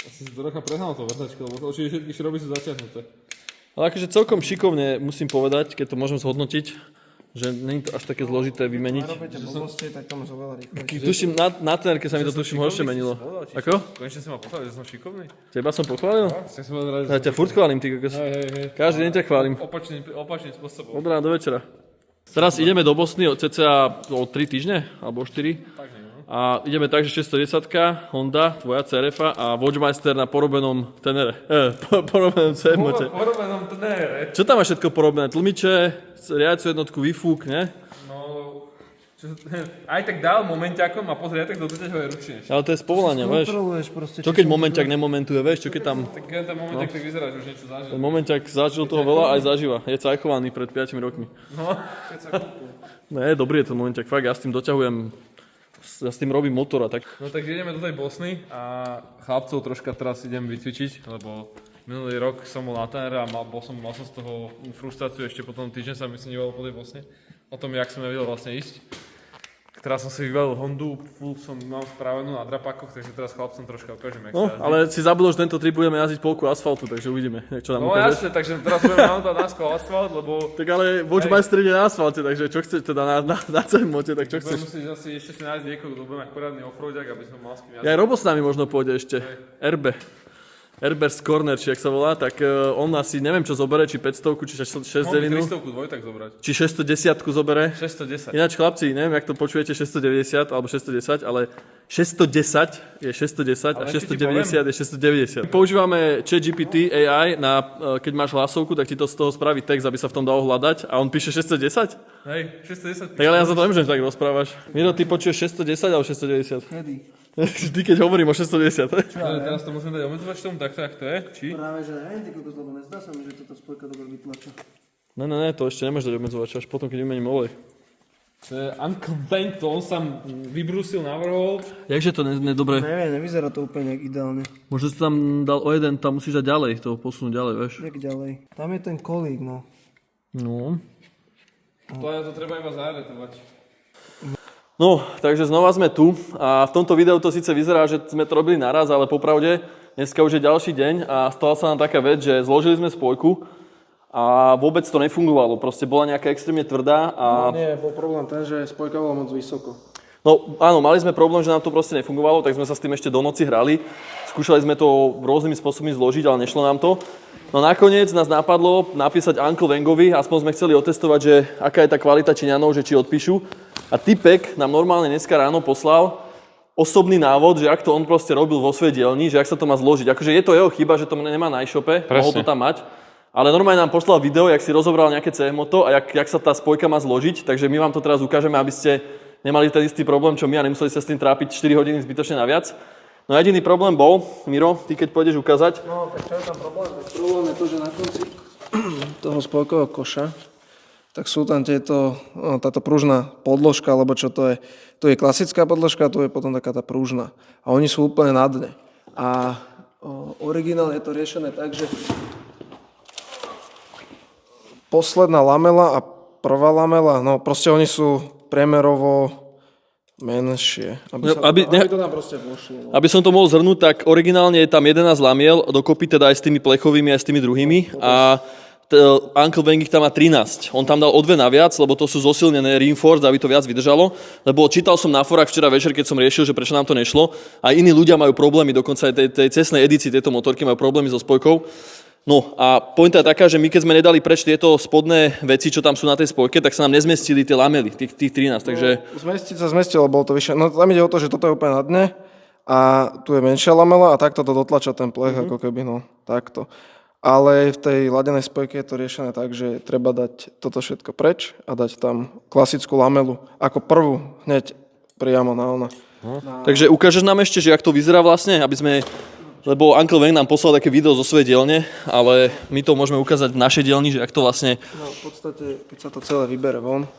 Ja som si trocha prehnal to vrtačko, lebo to určite všetky šroby sú zaťahnuté. Ale akože celkom šikovne musím povedať, keď to môžem zhodnotiť, že nie je to až také zložité vymeniť. robíte blbosti, tak to môže veľa rýchlejšie. Tuším, na trenerke sa mi to tuším horšie menilo. Ako? Konečne si ma pochválil, že som šikovný. Teba som pochválil? Chcem sa povedať, že Ja ťa furt chválim, ty kokos. hej. Každý deň ťa chválim. Opačným spôsobom. Od rána do večera. Teraz ideme do Bosny cca o 3 týždne, alebo 4. A ideme tak, že 610, Honda, tvoja CRF a Watchmeister na porobenom tenere. Porobenom CMOte. Porobenom tenére. Čo tam máš všetko porobené? Tlmiče, riadiacu jednotku, výfuk, ne? No, aj tak dal momentiakom a pozri, aj tak doteď ho je ručne. Ale to je z povolania, vieš? Kontroluješ proste. Čo keď momentiak nemomentuje, vieš? Čo keď tam Tak ten momentiak tak vyzerá, že už niečo zažil. ten momentiak zažil toho veľa, aj zažíva. Je cajchovaný pred 5 rokmi. No, Ne, dobrý je ten momentiak, fakt, ja s tým doťahujem, ja s tým robím motor a tak. no tak ideme do tej Bosny a chlapcov troška teraz idem vycvičiť, lebo minulý rok som bol na tenere a mal som z toho frustráciu, ešte potom týždeň sa myslím nebolo po tej Bosne, o tom, jak som nevedel vlastne ísť. Teraz som si vybalil Hondu, full som mal spravenú na drapakoch, takže teraz chlapcom troška ukážem, jak No, sa jazdí. ale si zabudol, že tento trip budeme jazdiť polku asfaltu, takže uvidíme, čo nám No ukážeš. jasne, takže teraz budeme namontať na sklo asfalt, lebo Tak ale Watchmeister ide na asfalte, takže čo chceš teda na CMOte, tak čo budem chceš? musieť asi ešte si nájsť niekoho, kto bude mať poriadny offroadiak, aby som mal s kým Ja aj Robo s nami možno pôjde ešte. Herbert's Corner, či jak sa volá, tak on asi neviem čo zobere, či 500, či 609, 300 dvojtak zobrať. či 610 zobere. 610. Ináč chlapci, neviem, jak to počujete 690 alebo 610, ale 610 je 610 a Ale ešte ti 690 je 690. Používame ChatGPT AI keď máš hlasovku, tak ti to z toho spraví text, aby sa v tom dalo hľadať a on píše 610? Hej, 610. Tak ale ja sa to neviem, že tak rozprávaš. Miro, ty počuješ 610 alebo 690? Kedy? Vždy, keď hovorím o 610. Teraz to môžeme dať omezovač tomu takto, jak to je? Či? Práve, že neviem, ty kokos, lebo nezdá sa mi, že toto spojka dobre vytlača. Ne, to ešte nemôžeš dať obmedzovač, až potom, keď vymením olej. To je uncontained, to on sám vybrúsil, navrhol. Jakže to nedobre? Neviem, nevyzerá to úplne ideálne. Možno si tam dal o jeden, tam musíš dať ďalej, toho posunúť ďalej, vieš. Jak ďalej? Tam je ten kolík, no. No. To treba iba zaretovať. No, takže znova sme tu a v tomto videu to síce vyzerá, že sme to robili naraz, ale popravde dneska už je ďalší deň a stala sa nám taká vec, že zložili sme spojku a vôbec to nefungovalo, proste bola nejaká extrémne tvrdá a... Nie, bol problém ten, že spojka bola moc vysoko. No áno, mali sme problém, že nám to proste nefungovalo, tak sme sa s tým ešte do noci hrali. Skúšali sme to rôznymi spôsobmi zložiť, ale nešlo nám to. No nakoniec nás napadlo napísať Uncle Wengovi, aspoň sme chceli otestovať, že aká je tá kvalita Číňanov, že či odpíšu. A typek nám normálne dneska ráno poslal osobný návod, že ak to on proste robil vo svojej dielni, že ak sa to má zložiť. Akože je to jeho chyba, že to nemá na e-shope, mohol to tam mať. Ale normálne nám poslal video, jak si rozobral nejaké CMOto a jak sa tá spojka má zložiť, takže my vám to teraz ukážeme, aby ste nemali ten istý problém, čo my a nemuseli sa s tým trápiť 4 hodiny zbytočne naviac. No jediný problém bol, Miro, ty keď pôjdeš ukázať. No, tak čo je tam problém? Tak problém je to, že na konci toho spojkového koša, tak sú tam táto pružná podložka, alebo čo to je? Tu je klasická podložka, tu je potom taká tá pružná. A oni sú úplne na dne. A originál je to riešené tak, že posledná lamela a prvá lamela, no proste oni sú priemerovo menšie. Aby to tam proste vložilo. Aby som to mohol zhrnúť, tak originálne je tam 11 lamiel, dokopy teda aj s tými plechovými, aj s tými druhými. A Uncle Weng ich tam má 13. On tam dal o 2 naviac, lebo to sú zosilnené reinforced, aby to viac vydržalo. Lebo čítal som na forách včera večer, keď som riešil, že prečo nám to nešlo. Aj iní ľudia majú problémy, dokonca aj tej cestnej edícii tejto motorky majú problémy so spojkou. No a pointa je taká, že my keď sme nedali preč tieto spodné veci, čo tam sú na tej spojke, tak sa nám nezmestili tie lamely, tých 13, takže... Zmestiť sa zmestilo, bolo to vyššie. No tam ide o to, že toto je úplne na dne a tu je menšia lamela a takto to dotlača ten plech, ako keby, no takto. Ale v tej ladenej spojke je to riešené tak, že treba dať toto všetko preč a dať tam klasickú lamelu ako prvú hneď priamo na ona. Takže ukážeš nám ešte, že jak to vyzerá vlastne, aby sme... Lebo Uncle Weng nám poslal také video zo svojej dielne, ale my to môžeme ukázať v našej dielni, že ak to vlastne... No v podstate, keď sa to celé vybere von,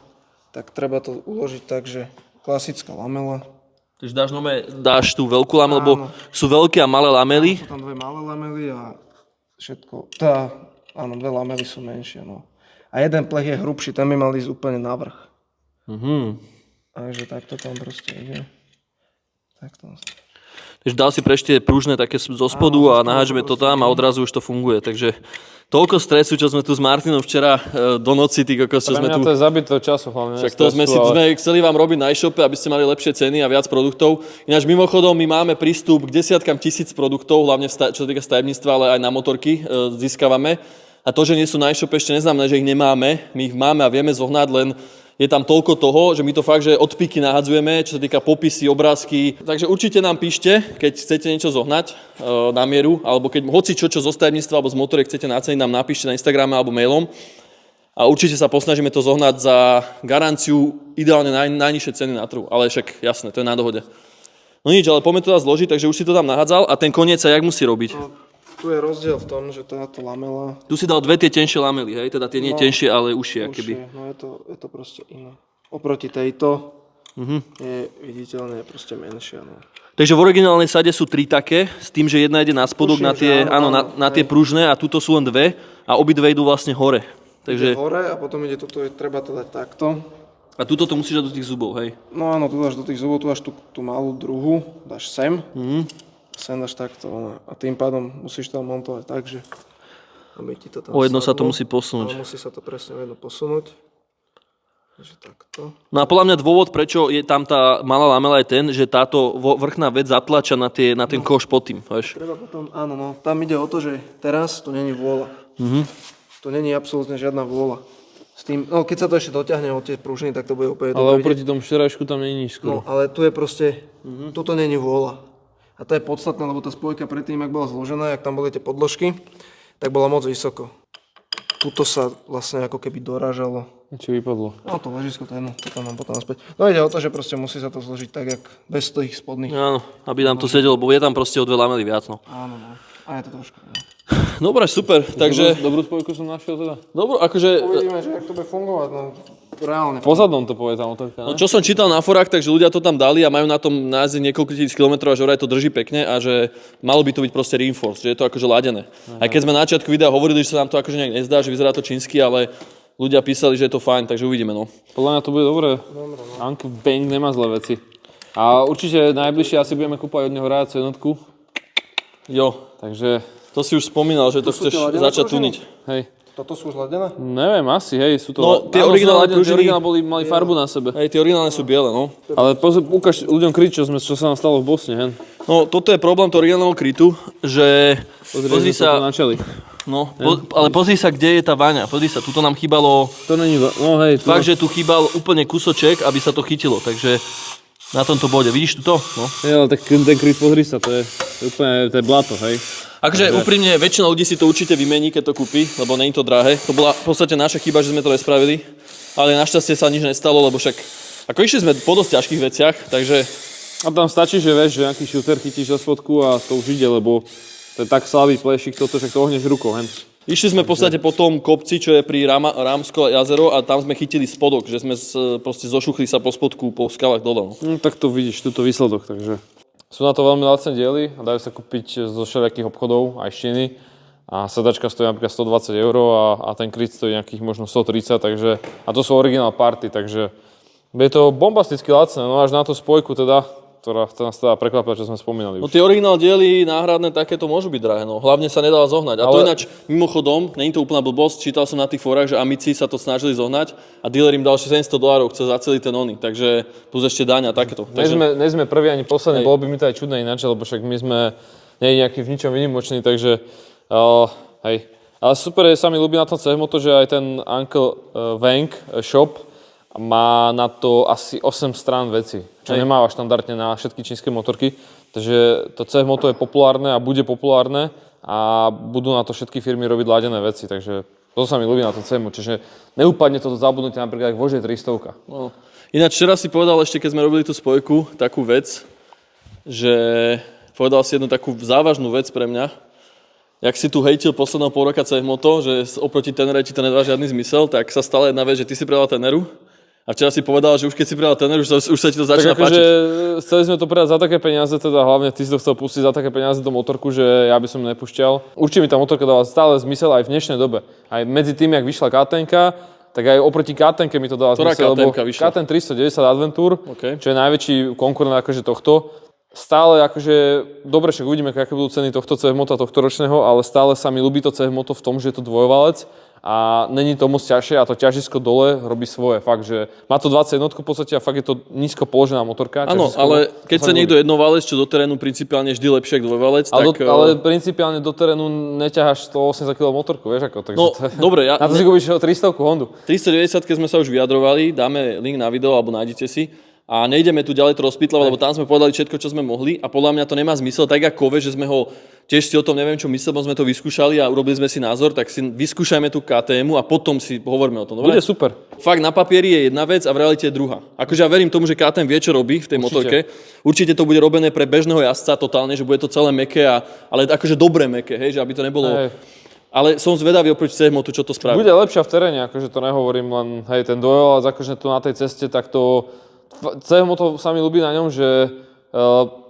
tak treba to uložiť tak, že klasická lamela. Takže dáš tú veľkú lamelu, lebo sú veľké a malé lamely. Sú tam 2 malé lamely a všetko... Áno, 2 lamely sú menšie, no. A jeden plech je hrubší, ten by mal ísť úplne na vrch. Takže takto tam proste ide. Takto. Takže dal si preč tie pružné také zo spodu a nahážeme to tam a odrazu už to funguje. Takže toľko stresu, čo sme tu s Martinom včera do noci, čo sme tu... to je zabité času hlavne. Však to sme chceli vám robiť na e-shope, aby ste mali lepšie ceny a viac produktov. Ináč mimochodom, my máme prístup k desiatkam tisíc produktov, hlavne čo sa týka stavebníctva, ale aj na motorky získavame. A to, že nie sú na e-shope, ešte neznamená, že ich nemáme. My ich máme a vieme zohnať, len je tam toľko toho, že my to fakt, že odpiky nahadzujeme, čo sa týka popisy, obrázky. Takže určite nám píšte, keď chcete niečo zohnať na mieru, alebo keď hoci čo zo stavebníctva alebo z motoriek chcete naceniť, nám napíšte na Instagrame alebo mailom. A určite sa posnažíme to zohnať za garanciu ideálne najnižšie ceny na trhu. Ale však jasné, to je na dohode. No nič, ale poďme to teda zložiť, takže už si to tam nahádzal a ten koniec sa jak musí robiť? No, tu je rozdiel v tom, že táto lamela... Tu si dal 2 tie tenšie lamely, hej? Teda tie nie tenšie, ale užšie, keby. No je to proste iné. Oproti tejto je viditeľne proste menšia. No. Takže v originálnej sade sú 3 také, s tým, že jedna ide na spodok, na tie pružné a tuto sú len 2 a obidve idú vlastne hore. Takže... Ide hore a potom ide toto, treba to dať takto. A tuto to musíš dať do tých zubov, hej? No áno, tu dáš do tých zubov, tu dáš tú malú druhu, dáš sem. Sem dáš takto a tým pádom musíš to montovať tak, že aby ti to tam o jedno sadlo. sa to musí posunúť. Ale musí sa to presne o jedno posunúť. Takže takto. No a podľa mňa dôvod, prečo je tam tá malá lamela je ten, že táto vrchná vec zatlača na ten koš pod tým, vieš? Treba potom, áno, no, tam ide o to, že teraz tu není vôľa. Tu není absolútne žiadna vôľa. S tým, no keď sa to ešte dotiahne od tie pružiny, tak to bude úplne Ale dobre oproti tomu včerajšku tam nie je nič No, skoro. ale tu je proste, tuto není vôľa. A to je podstatné, lebo tá spojka predtým, ak bola zložená, ak tam boli tie podložky, tak bola moc vysoko. Tuto sa vlastne ako keby dorážalo. Či vypadlo. No to ležisko, to nám potom naspäť. No ide o to, že proste musí sa to zložiť tak, jak bez tých spodných. Áno, aby nám to sedelo, lebo je tam proste o 2 lamely viac, no. Áno, no. A je to trošku. No. Dobre, super, takže... Dobrú spojku som našiel teda. Dobro, akože... Uvidíme, že jak to bude fungovať, no reálne. Pozadom to povie tá motorka, No čo som čítal na forách, takže ľudia to tam dali a majú na tom nájsť niekoľko tisíc kilometrov a že vraj to drží pekne a že malo by to byť proste reinforced, že je to akože ladené. Aj keď sme na začiatku videa hovorili, že sa nám to akože nejak nezdá, že vyzerá to čínsky, ale ľudia písali, že je to fajn, takže uvidíme, no. Podľa mňa to bude dobré. Uncle Weng nemá zlé veci. A určite najbližšie asi budeme kúpať od neho rájacú jednotku. Jo, Takže to si už spomínal, že to chceš začať tuniť. hej. Toto sú už ladené? Neviem, asi, hej, sú to... No, tie originálne pružiny- mali farbu na sebe. Hej, tie originálne sú biele, no. Ale ukáž ľuďom kryt, čo sa nám stalo v Bosne, hen. No, toto je problém toho originálneho krytu, že... Pozri sa, načali. no, ale pozri sa, kde je tá váňa. Pozri sa, tuto nám chýbalo... To není... No hej, Fakt, že tu chýbal úplne kusoček, aby sa to chytilo, takže na tomto bode. Vidíš tuto? No. hej, ale tak ten kryt, pozri sa, to je úplne, to je blato, hej. Akože úprimne, väčšina ľudí si to určite vymení, keď to kúpi, lebo nie je to drahé. To bola v podstate naša chyba, že sme to nespravili, ale našťastie sa nič nestalo, lebo však... Ako išli sme po dosť ťažkých veciach, takže... A tam stačí, že vieš, že nejaký šúter chytíš za spodku a to už ide, lebo to je tak slabý plešik, toto, že to ohneš rukou, hen. Išli sme v podstate po tom kopci, čo je pri Rámsko jazero a tam sme chytili spodok, že sme proste zošuchli sa po spodku, po skalách dole. No. Tak to vidíš, tuto výsledok, takže... Sú na to veľmi lacné diely a dajú sa kúpiť zo všelijakých obchodov, aj z Číny. A sedačka stojí napríklad 120 € a ten kryt stojí nejakých možno 130, takže... A to sú originál party, takže... Je to bombasticky lacné, no až na to spojku teda, ktorá nás teda prekvapila, čo sme spomínali No už. tie originál diely náhradné takéto môžu byť drahé, no hlavne sa nedala zohnať. A to Ale- ináč mimochodom, není to úplná blbosť, čítal som na tých fórach, že Amici sa to snažili zohnať a dealer im dal $700 chce za celý ten ony, takže plus ešte daň a takéto. Takže... Nie sme prví ani poslední, bolo by mi to aj čudné ináč, lebo však my sme nie nejaký v ničom výnimoční, takže hej. Ale super sa mi ľúbi na tom CF-moto, že aj ten Uncle Wang shop má na to asi 8 strán veci, čo nemáva štandardne na všetky čínske motorky. Takže to CF-moto je populárne a bude populárne a budú na to všetky firmy robiť ladené veci, takže to sa mi ľúbi na tom CF-moto, čiže neúpadne toto zabudnutie napríklad aj Vože 300. No. Ináč včera si povedal ešte, keď sme robili tú spojku, takú vec, že povedal si jednu takú závažnú vec pre mňa. Jak si tu hejtil posledného pol roka CF-moto, že oproti Tenere ti to nedá žiadny zmysel, tak sa stala jedna vec, že ty si predal Teneru. A včera si povedal, že už keď si predal Teneru, už sa ti to začína tak akože páčiť. chceli sme to predať za také peniaze, teda hlavne ty si to chcel pustiť za také peniaze do motorku, že ja by som nepúšťal. Určite mi tá motorka dáva stále zmysel aj v dnešnej dobe. Aj medzi tým, jak vyšla KTM-ka, tak aj oproti KTM-ke mi to dáva Ktorá zmysel, lebo KTM-ka vyšla? KTM 390 Adventure, Okay. čo je najväčší konkurent akože tohto. Stále akože, dobre, však uvidíme, aké budú ceny tohto CF-mota, tohto ročného, ale stále sa mi ľúbi to CF-moto v tom, že je to dvojvalec a není to moc ťažšie a to ťažisko dole robí svoje. Fakt, že má to 21 v podstate a fakt je to nízko položená motorka. Áno, ale keď sa niekto jednovalec, čo do terénu principiálne vždy lepšie ako dvojvalec, ale, tak... ale principiálne do terénu neťaháš 180 kg motorku, vieš ako, takže No, to je, dobre, ja... na to si kúpiš 300 Hondu. 390 sme sa už vyjadrovali, dáme link na video alebo nájdete si. A nejdeme tu ďalej to rozpýtľovať, lebo tam sme povedali všetko, čo sme mohli a podľa mňa to nemá zmysel, tak ako kove, že sme ho, tiež si o tom neviem čo myslel, bo sme to vyskúšali a urobili sme si názor, tak si vyskúšajme tú KTM a potom si hovoríme o tom, dobre? Bude super. Fakt na papieri je jedna vec a v realite je druhá. Akože ja verím tomu, že KTM vie, čo robí v tej motorke. Určite to bude robené pre bežného jazdca totálne, že bude to celé mäkké, ale akože dobré mäkké, hej, že aby to nebolo... Hej. Ale som zvedavý oproti CF-motu, čo to spraví. Bude lepšia v teréne, akože to nehovorím len, hej, ten dvojvalec, akože tu na tej ceste, tak to... CF-moto sa mi ľúbi na ňom, že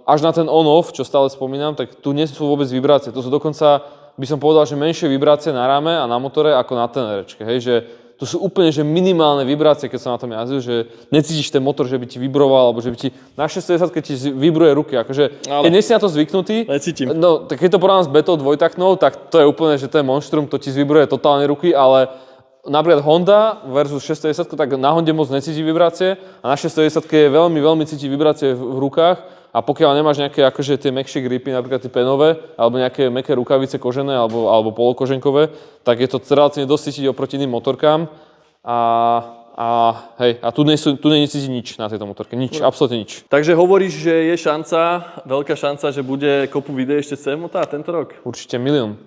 až na ten on-off, čo stále spomínam, tak tu nie sú vôbec vibrácie. To sú dokonca, by som povedal, že menšie vibrácie na rame a na motore ako na Tenerečke, hej, že tu sú úplne že minimálne vibrácie, keď sa na tom jazdí, že necítiš ten motor, že by ti vibroval, alebo že by ti na 610 keď ti vibruje ruky, akože keď nie si na to zvyknutý, Necítim. no tak keď to porovnám s Betou dvojtaktnou, tak to je úplne, že to je monštrum, to ti zvibruje totálne ruky, ale napríklad Honda versus 610, tak na Honde moc necíti vibrácie a na 610 je veľmi, veľmi cíti vibrácie v rukách a pokiaľ nemáš nejaké akože tie mäkšie gripy, napríklad tie penové, alebo nejaké mäkké rukavice kožené alebo polokoženkové, tak je to relatívne dosť cítiť oproti iným motorkám a tu necíti nič na tejto motorke, nič, absolútne nič. Takže hovoríš, že je šanca, veľká šanca, že bude kopu videí ešte z CF-mota tento rok? Určite milión.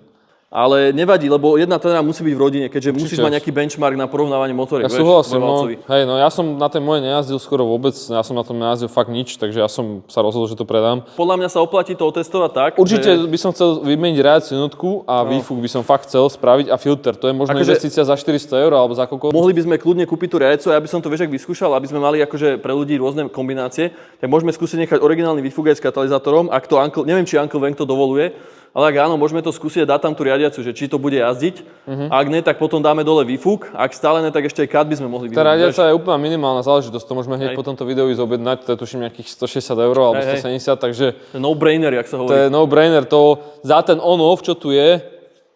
Ale nevadí, lebo jedna Tenera musí byť v rodine, keďže musíš mať nejaký benchmark na porovnávanie motoriek. Ja súhlasím, no ja som na tej moje nejazdil skoro vôbec, ja som na tom nejazdil fakt nič, takže ja som sa rozhodol, že to predám. Podľa mňa sa oplatí to otestovať tak, Určite že... by som chcel vymeniť riadiacu jednotku a výfuk by som fakt chcel spraviť a filter, to je možno investícia za 400 € alebo za koľko. Mohli by sme kľudne kúpiť tú riadiacu a ja by som to vieš, ak vyskúšal, aby sme mali akože pre ľudí rôzne kombinácie, tak môžeme skúsiť nechať originálny výfuk aj s katalizátorom, ak to neviem, či Uncle Wang to dovoluje. Ale ak áno, môžeme to skúsiť a dať tam tú riadiacu, že či to bude jazdiť. A ak ne, tak potom dáme dole výfuk. Ak stále ne, tak ešte aj kat by sme mohli Tá vyrobiť. riadiaca je úplná minimálna záležitosť, to môžeme hneď po tomto videu ísť objednať, to je tuším nejakých 160 € alebo 170, takže No-brainer, jak sa to hovorí. je no-brainer, to za ten on-off, čo tu je,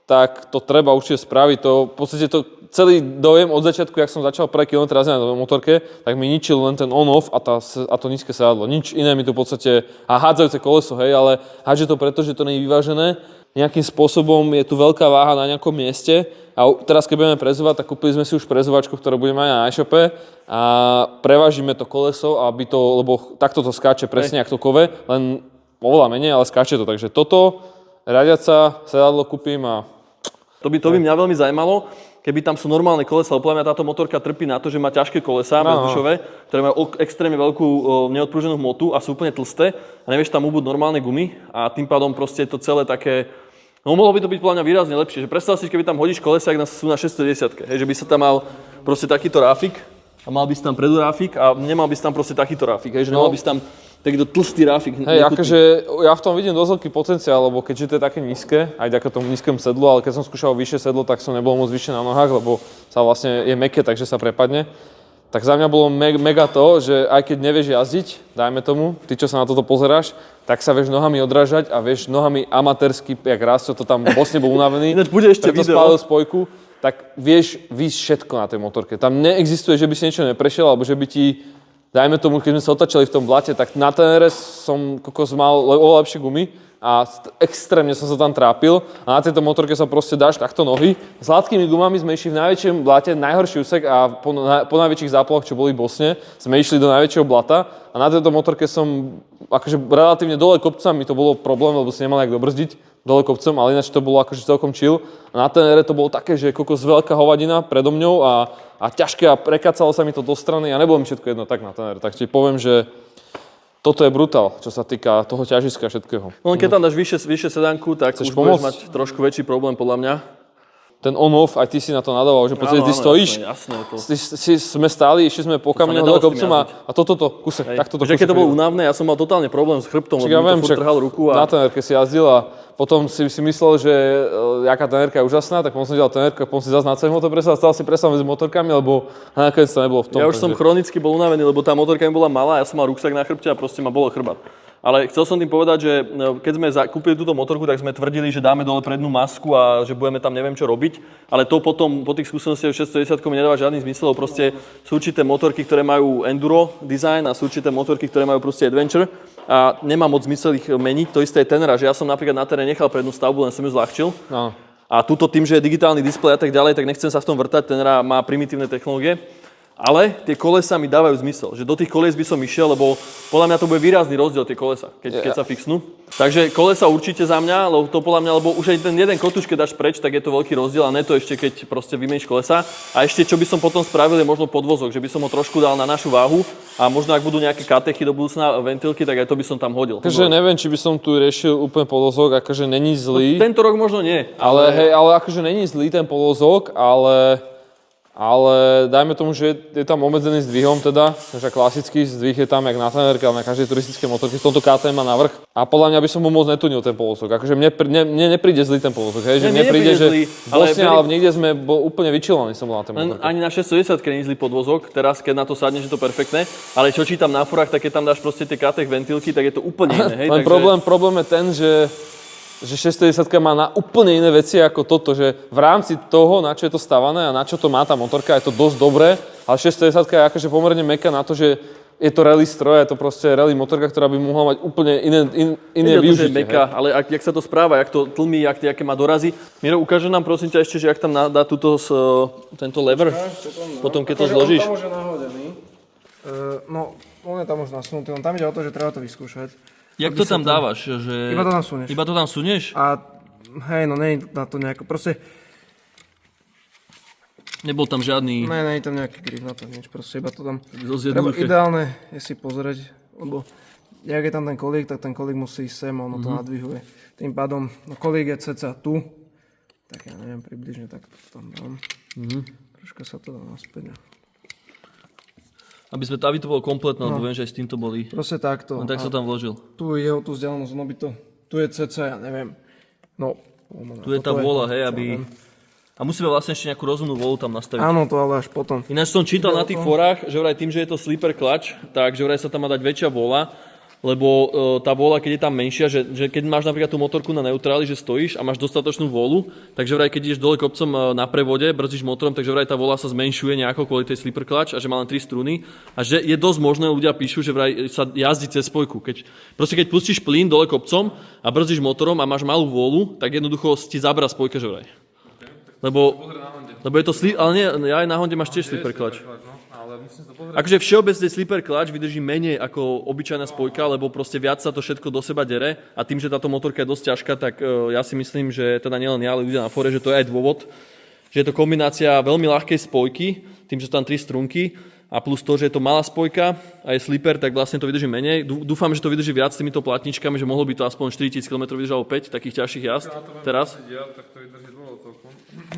tak to treba určite spraviť. To, v podstate to celý dojem od začiatku, jak som začal prvé kilometre jazdiť na motorke, tak mi ničil len ten on-off a to nízke sedadlo. Nič iné mi tu v podstate, a hádzajúce koleso, hej, ale hádže to preto, že to nie je vyvážené. Nejakým spôsobom je tu veľká váha na nejakom mieste a teraz keď budeme prezovať, tak kúpili sme si už prezovačku, ktorú budeme mať na e-shope a prevážime to koleso, aby to, lebo takto to skáče presne jak to kove, len oveľa menej, ale skáče to. Takže toto, riadiaca, sedadlo kúpim a... To by mňa veľmi zaujímalo, keby tam sú normálne kolesa, lebo podľa mňa táto motorka trpí na to, že má ťažké kolesá bezdržové, ktoré majú extrémne veľkú neodpruženú hmotu a sú úplne tlsté a nevieš tam ubúť normálne gumy a tým pádom proste je to celé také, no mohlo by to byť podľa mňa výrazne lepšie, že predstav si, keby tam hodíš kolesa, ak sú na 610, hej, že by sa tam mal proste takýto ráfik a mal by si tam predu ráfik a nemal by si tam proste takýto ráfik, hej, že nemal by si tam takýto tlstý ráfik. Hej, akože ja v tom vidím dosť veľký potenciál, lebo keďže to je také nízke, aj ďaká tomu nízkemu sedlu, ale keď som skúšal vyššie sedlo, tak som nebol moc vyššie na nohách, lebo sa vlastne je mäkké, takže sa prepadne. Tak za mňa bolo mega to, že aj keď nevieš jazdiť, dajme tomu, ty čo sa na toto pozeráš, tak sa vieš nohami odrážať a vieš nohami amatérsky, jak Rastio to tam vlastne bol unavený, ináč bude ešte preto video. spálil spojku, tak vieš výjsť všetko na tej motorke. Tam neexistuje, že by si niečo neprešiel, alebo že by ti, dajme tomu, keď sme sa otačali v tom blate, tak na tenere som kokos mal oveľa lepšie gumy a extrémne som sa tam trápil a na tejto motorke sa proste dáš takto nohy. S hladkými gumami sme išli v najväčšom blate, najhorší úsek a po najväčších zápaloch, čo boli v Bosne, sme išli do najväčšieho blata a na tejto motorke som akože relatívne dole kopcami to bolo problém, lebo si nemal jak dobrzdiť dole kopcom, ale ináč to bolo akože celkom chill. A na tenere to bolo také, že kokos veľká hovadina predo mňou a ťažké a prekacalo sa mi to do strany a nebolo mi všetko jedno tak na tenere. Tak ti poviem, že toto je brutál, čo sa týka toho ťažiska všetkého. No keď tam dáš vyššie sedánku, tak chceš už budeš pomôcť? mať trošku väčší problém podľa mňa. Ten on-off, aj ty si na to nadával, že podstate ty stojíš, jasné, to. Sme stáli, išli sme po kamene dole kopcom a toto kuse, takto to keď to bolo únavné, ja som mal totálne problém s chrbtom, lebo mi to furt trhal ruku. Na tenerke si jazdil a potom si myslel, že jaká tenerka je úžasná, tak potom som delal tenerku a potom si zase na celý motor presal, stal si presal medzi motorkami, lebo nakoniec to nebolo v tom. Ja už som chronicky bol unavený, lebo tá motorka mi bola malá, ja som mal ruksak na chrbte a proste ma bolo chrbát. Ale chcel som tým povedať, že keď sme kúpili túto motorku, tak sme tvrdili, že dáme dole prednú masku a že budeme tam neviem čo robiť. Ale to potom po tých skúsenostiach 610 mi nedáva žiadny zmysel, proste sú určité motorky, ktoré majú enduro design a sú určité motorky, ktoré majú proste adventure a nemá moc zmysel ich meniť. To isté je tenera, že ja som napríklad na teréne nechal prednú stavbu, len som ju zľahčil. No. A túto tým, že je digitálny displej a tak ďalej, tak nechcem sa v tom vrtať, tenera má primitívne technológie. Ale tie kolesa mi dávajú zmysel, že do tých kolies by som išiel, lebo podľa mňa to bude výrazný rozdiel tie kolesa, keď sa fixnú. Takže kolesa určite za mňa, lebo to podľa mňa, lebo už aj ten jeden kotúč, keď dáš preč, tak je to veľký rozdiel a ne to ešte, keď proste vymeníš kolesa. A ešte, čo by som potom spravil, je možno podvozok, že by som ho trošku dal na našu váhu a možno ak budú nejaké katechy do budúcna ventilky, tak aj to by som tam hodil. Takže neviem, či by som tu riešil úplne podvozok, akože není zlý. Tento rok možno nie. Ale akože není zlý ten podvozok, ale dajme tomu, že je tam obmedzený zdvihom teda, že klasický zdvih je tam jak na tenerke, ale na každej turistickej motorke, v tomto KTM má navrch. A podľa mňa by som mu moc netunil ten povozok. Akože mne nepríde zlý ten povozok, hej, že mne príde, že vlastne, ale niekde sme úplne vyčilovaní som bol na tej motorke. Ani na 610 nie je zlý podvozok, teraz keď na to sadneš, je to perfektné, ale čo čítam na forách, tak keď tam dáš proste tie katech ventilky, tak je to úplne iné, hej. Len problém je ten, že 610 má na úplne iné veci ako toto, že v rámci toho, na čo je to stavané a na čo to má tá motorka, je to dosť dobré, ale 610 je akože pomerne mäkká na to, že je to rally stroj, je to proste rally motorka, ktorá by mohla mať úplne iné využitie. Meka, ale jak sa to správa, jak to tlmí, aké má dorazy. Miro, ukáže nám prosím ťa ešte, že jak tam dá tento lever, potom keď to zložíš. On tam už je nahodený. No, on je tam už nasunutý, on tam ide o to, že treba to vyskúšať. Jak to tam dávaš? Že... Iba to tam sunieš. Iba to tam sunieš? A hej, no nie je na to nejako, proste... Nebol tam žiadny... Nie je tam nejaký grip na to, nič, proste iba to tam... Treba ideálne je si pozrieť, lebo jak je tam ten kolík, tak ten kolík musí ísť sem, ono to nadvihuje. Tým pádom, no kolík je cca tu, tak ja neviem, približne tak to tam dám. Troška sa to dá naspäť. Aby to bolo kompletné, lebo viem, že aj s týmto boli. Proste takto. Len tak sa tam vložil. Tu je jeho tu vzdialenosť, ono by to... Tu je cca, ja neviem. No... Tu je tá vôľa, hej, aby... A musíme vlastne ešte nejakú rozumnú vôľu tam nastaviť. Áno, to ale až potom. Ináč som čítal na tých forách, že vraj tým, že je to sleeper clutch, tak že vraj sa tam má dať väčšia vôľa. lebo tá vôľa, keď je tam menšia, že keď máš napríklad tú motorku na neutráli, že stojíš a máš dostatočnú vôľu, takže vraj keď ideš dole kopcom na prevode, brzdíš motorom, takže vraj tá vôľa sa zmenšuje nejako kvôli tej slipper clutch a že má len 3 struny a že je dosť možné, ľudia píšu, že vraj sa jazdí cez spojku. Keď pustíš plyn dole kopcom a brzdíš motorom a máš malú vôľu, tak jednoducho ti zabrá spojka, že vraj. Lebo je to ale nie, aj na Honde máš tiež slipper clutch. Akože všeobecne slipper clutch vydrží menej ako obyčajná spojka, lebo proste viac sa to všetko do seba dere a tým, že táto motorka je dosť ťažká, tak ja si myslím, že teda nielen ja, ale ľudia na fore, že to je aj dôvod, že je to kombinácia veľmi ľahkej spojky, tým, že sú tam 3 strunky a plus to, že je to malá spojka a je slipper, tak vlastne to vydrží menej. Dúfam, že to vydrží viac s týmito platničkami, že mohlo by to aspoň 4000 km vydržalo 5 takých ťažších jazd teraz.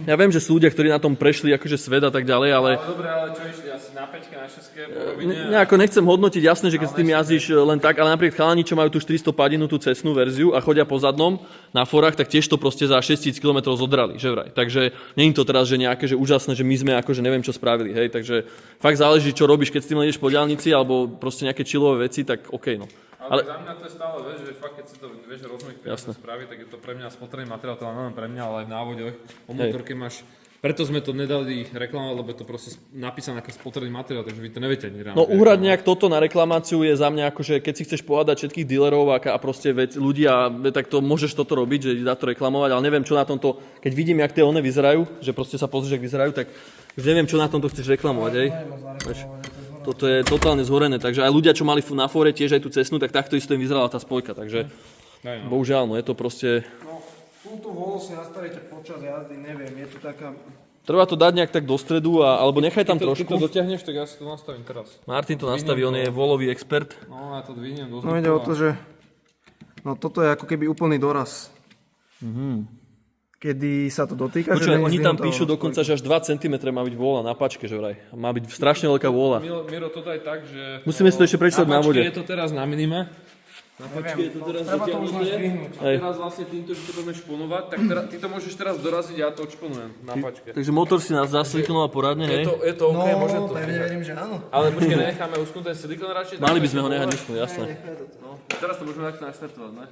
Ja viem, že sú ľudia, ktorí na tom prešli akože svet a tak ďalej, ale... Dobre, ale čo išli asi na 5, na 6 Nejako nechcem hodnotiť, jasné, že keď s tým jazdíš len tak, ale napríklad chalani, čo majú tú 400 padinu, tú cestnú verziu a chodia po zadnom na forách, tak tiež to proste za 6000 km zodrali, že vraj. Takže nie je to teraz, že nejaké, že úžasné, že my sme akože neviem čo spravili, hej, takže fakt záleží, čo robíš, keď s tým ideš po diaľnici alebo proste nejaké chillové veci, tak OK, no. Ale za mňa to je stále vec, že fakt keď si to vieš rozumieť, keď spraví, tak je to pre mňa spotrebný materiál, to len pre mňa, ale aj v návodoch. O motorke máš, preto sme to nedali reklamovať, lebo je to proste napísané ako spotrebný materiál, takže vy to neviete ani ráno. No uhrať nejak toto na reklamáciu je za mňa akože, keď si chceš pohádať všetkých dealerov a proste ľudia, tak to môžeš toto robiť, že dá to reklamovať, ale neviem, čo na tomto, keď vidím, jak tie one vyzerajú, že proste sa pozrieš, jak vyzerajú, tak už neviem, čo na tomto chceš reklamovať, hej. Toto je totálne zhorené, takže aj ľudia, čo mali na fóre tiež aj tú cestnú, tak takto isto im vyzerala tá spojka, takže bohužiaľ, no je to proste... No, túto volu si nastavíte počas jazdy, neviem, je to taká... Treba to dať nejak tak do stredu, alebo nechaj tam trošku. Keď to dotiahneš, tak ja si to nastavím teraz. Martin to nastaví, on je volový expert. No, ja to dvihnem do No ide o to, že... No toto je ako keby úplný doraz. Kedy sa to dotýka, Počuaj, oni tam píšu dokonca, že až 2 cm má byť vôľa na pačke, že vraj. Má byť strašne veľká vôľa. Miro, to daj tak, že... Musíme si to ešte prečítať na vode. je to teraz na minime. Na pačke je to teraz dotiahnuté. A teraz vlastne týmto, že to budeme šponovať, tak ty to môžeš teraz doraziť, ja to odšponujem na pačke. Takže motor si nás zasliknul poradne, hej? Je to OK, môžem to. pevne verím, že áno. Ale počkej, necháme usknúť ten silikon radšej. Mali by sme ho nechať uschnúť, jasné. Teraz to môžeme takto naštartovať, ne?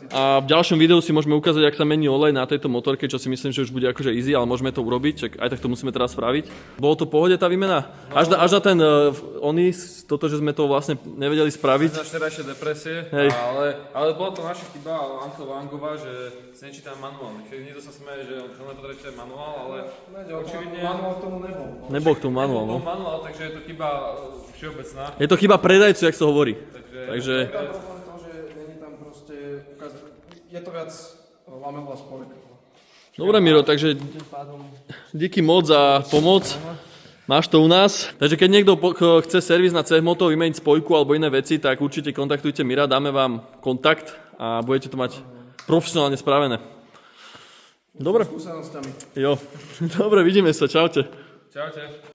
A v ďalšom videu si môžeme ukázať, jak sa mení olej na tejto motorke, čo si myslím, že už bude akože easy, ale môžeme to urobiť, čak aj tak to musíme teraz spraviť. Bolo to v pohode tá výmena? Až na ten toto, že sme to vlastne nevedeli spraviť. Naše terajšie depresie, ale bola to naša chyba, ale Ankel Vangová, že si nečítam manuál. Niekto sa smeje, že on nepotrebuje manuál, ale očividne... Manuál k tomu nebol. Nebol k tomu manuál, no. Nebol manuál, takže je to chyba všeobecná. Je to chyba predajcu, jak sa hovorí. Takže... Je to viac lamelová spojka. Dobre, Miro, takže díky moc za pomoc. Máš to u nás. Takže keď niekto chce servis na CHMOTO, vymeniť spojku alebo iné veci, tak určite kontaktujte Mira, dáme vám kontakt a budete to mať profesionálne spravené. Dobre. Skúsenostami. Jo. Dobre, vidíme sa. Čaute. Čaute.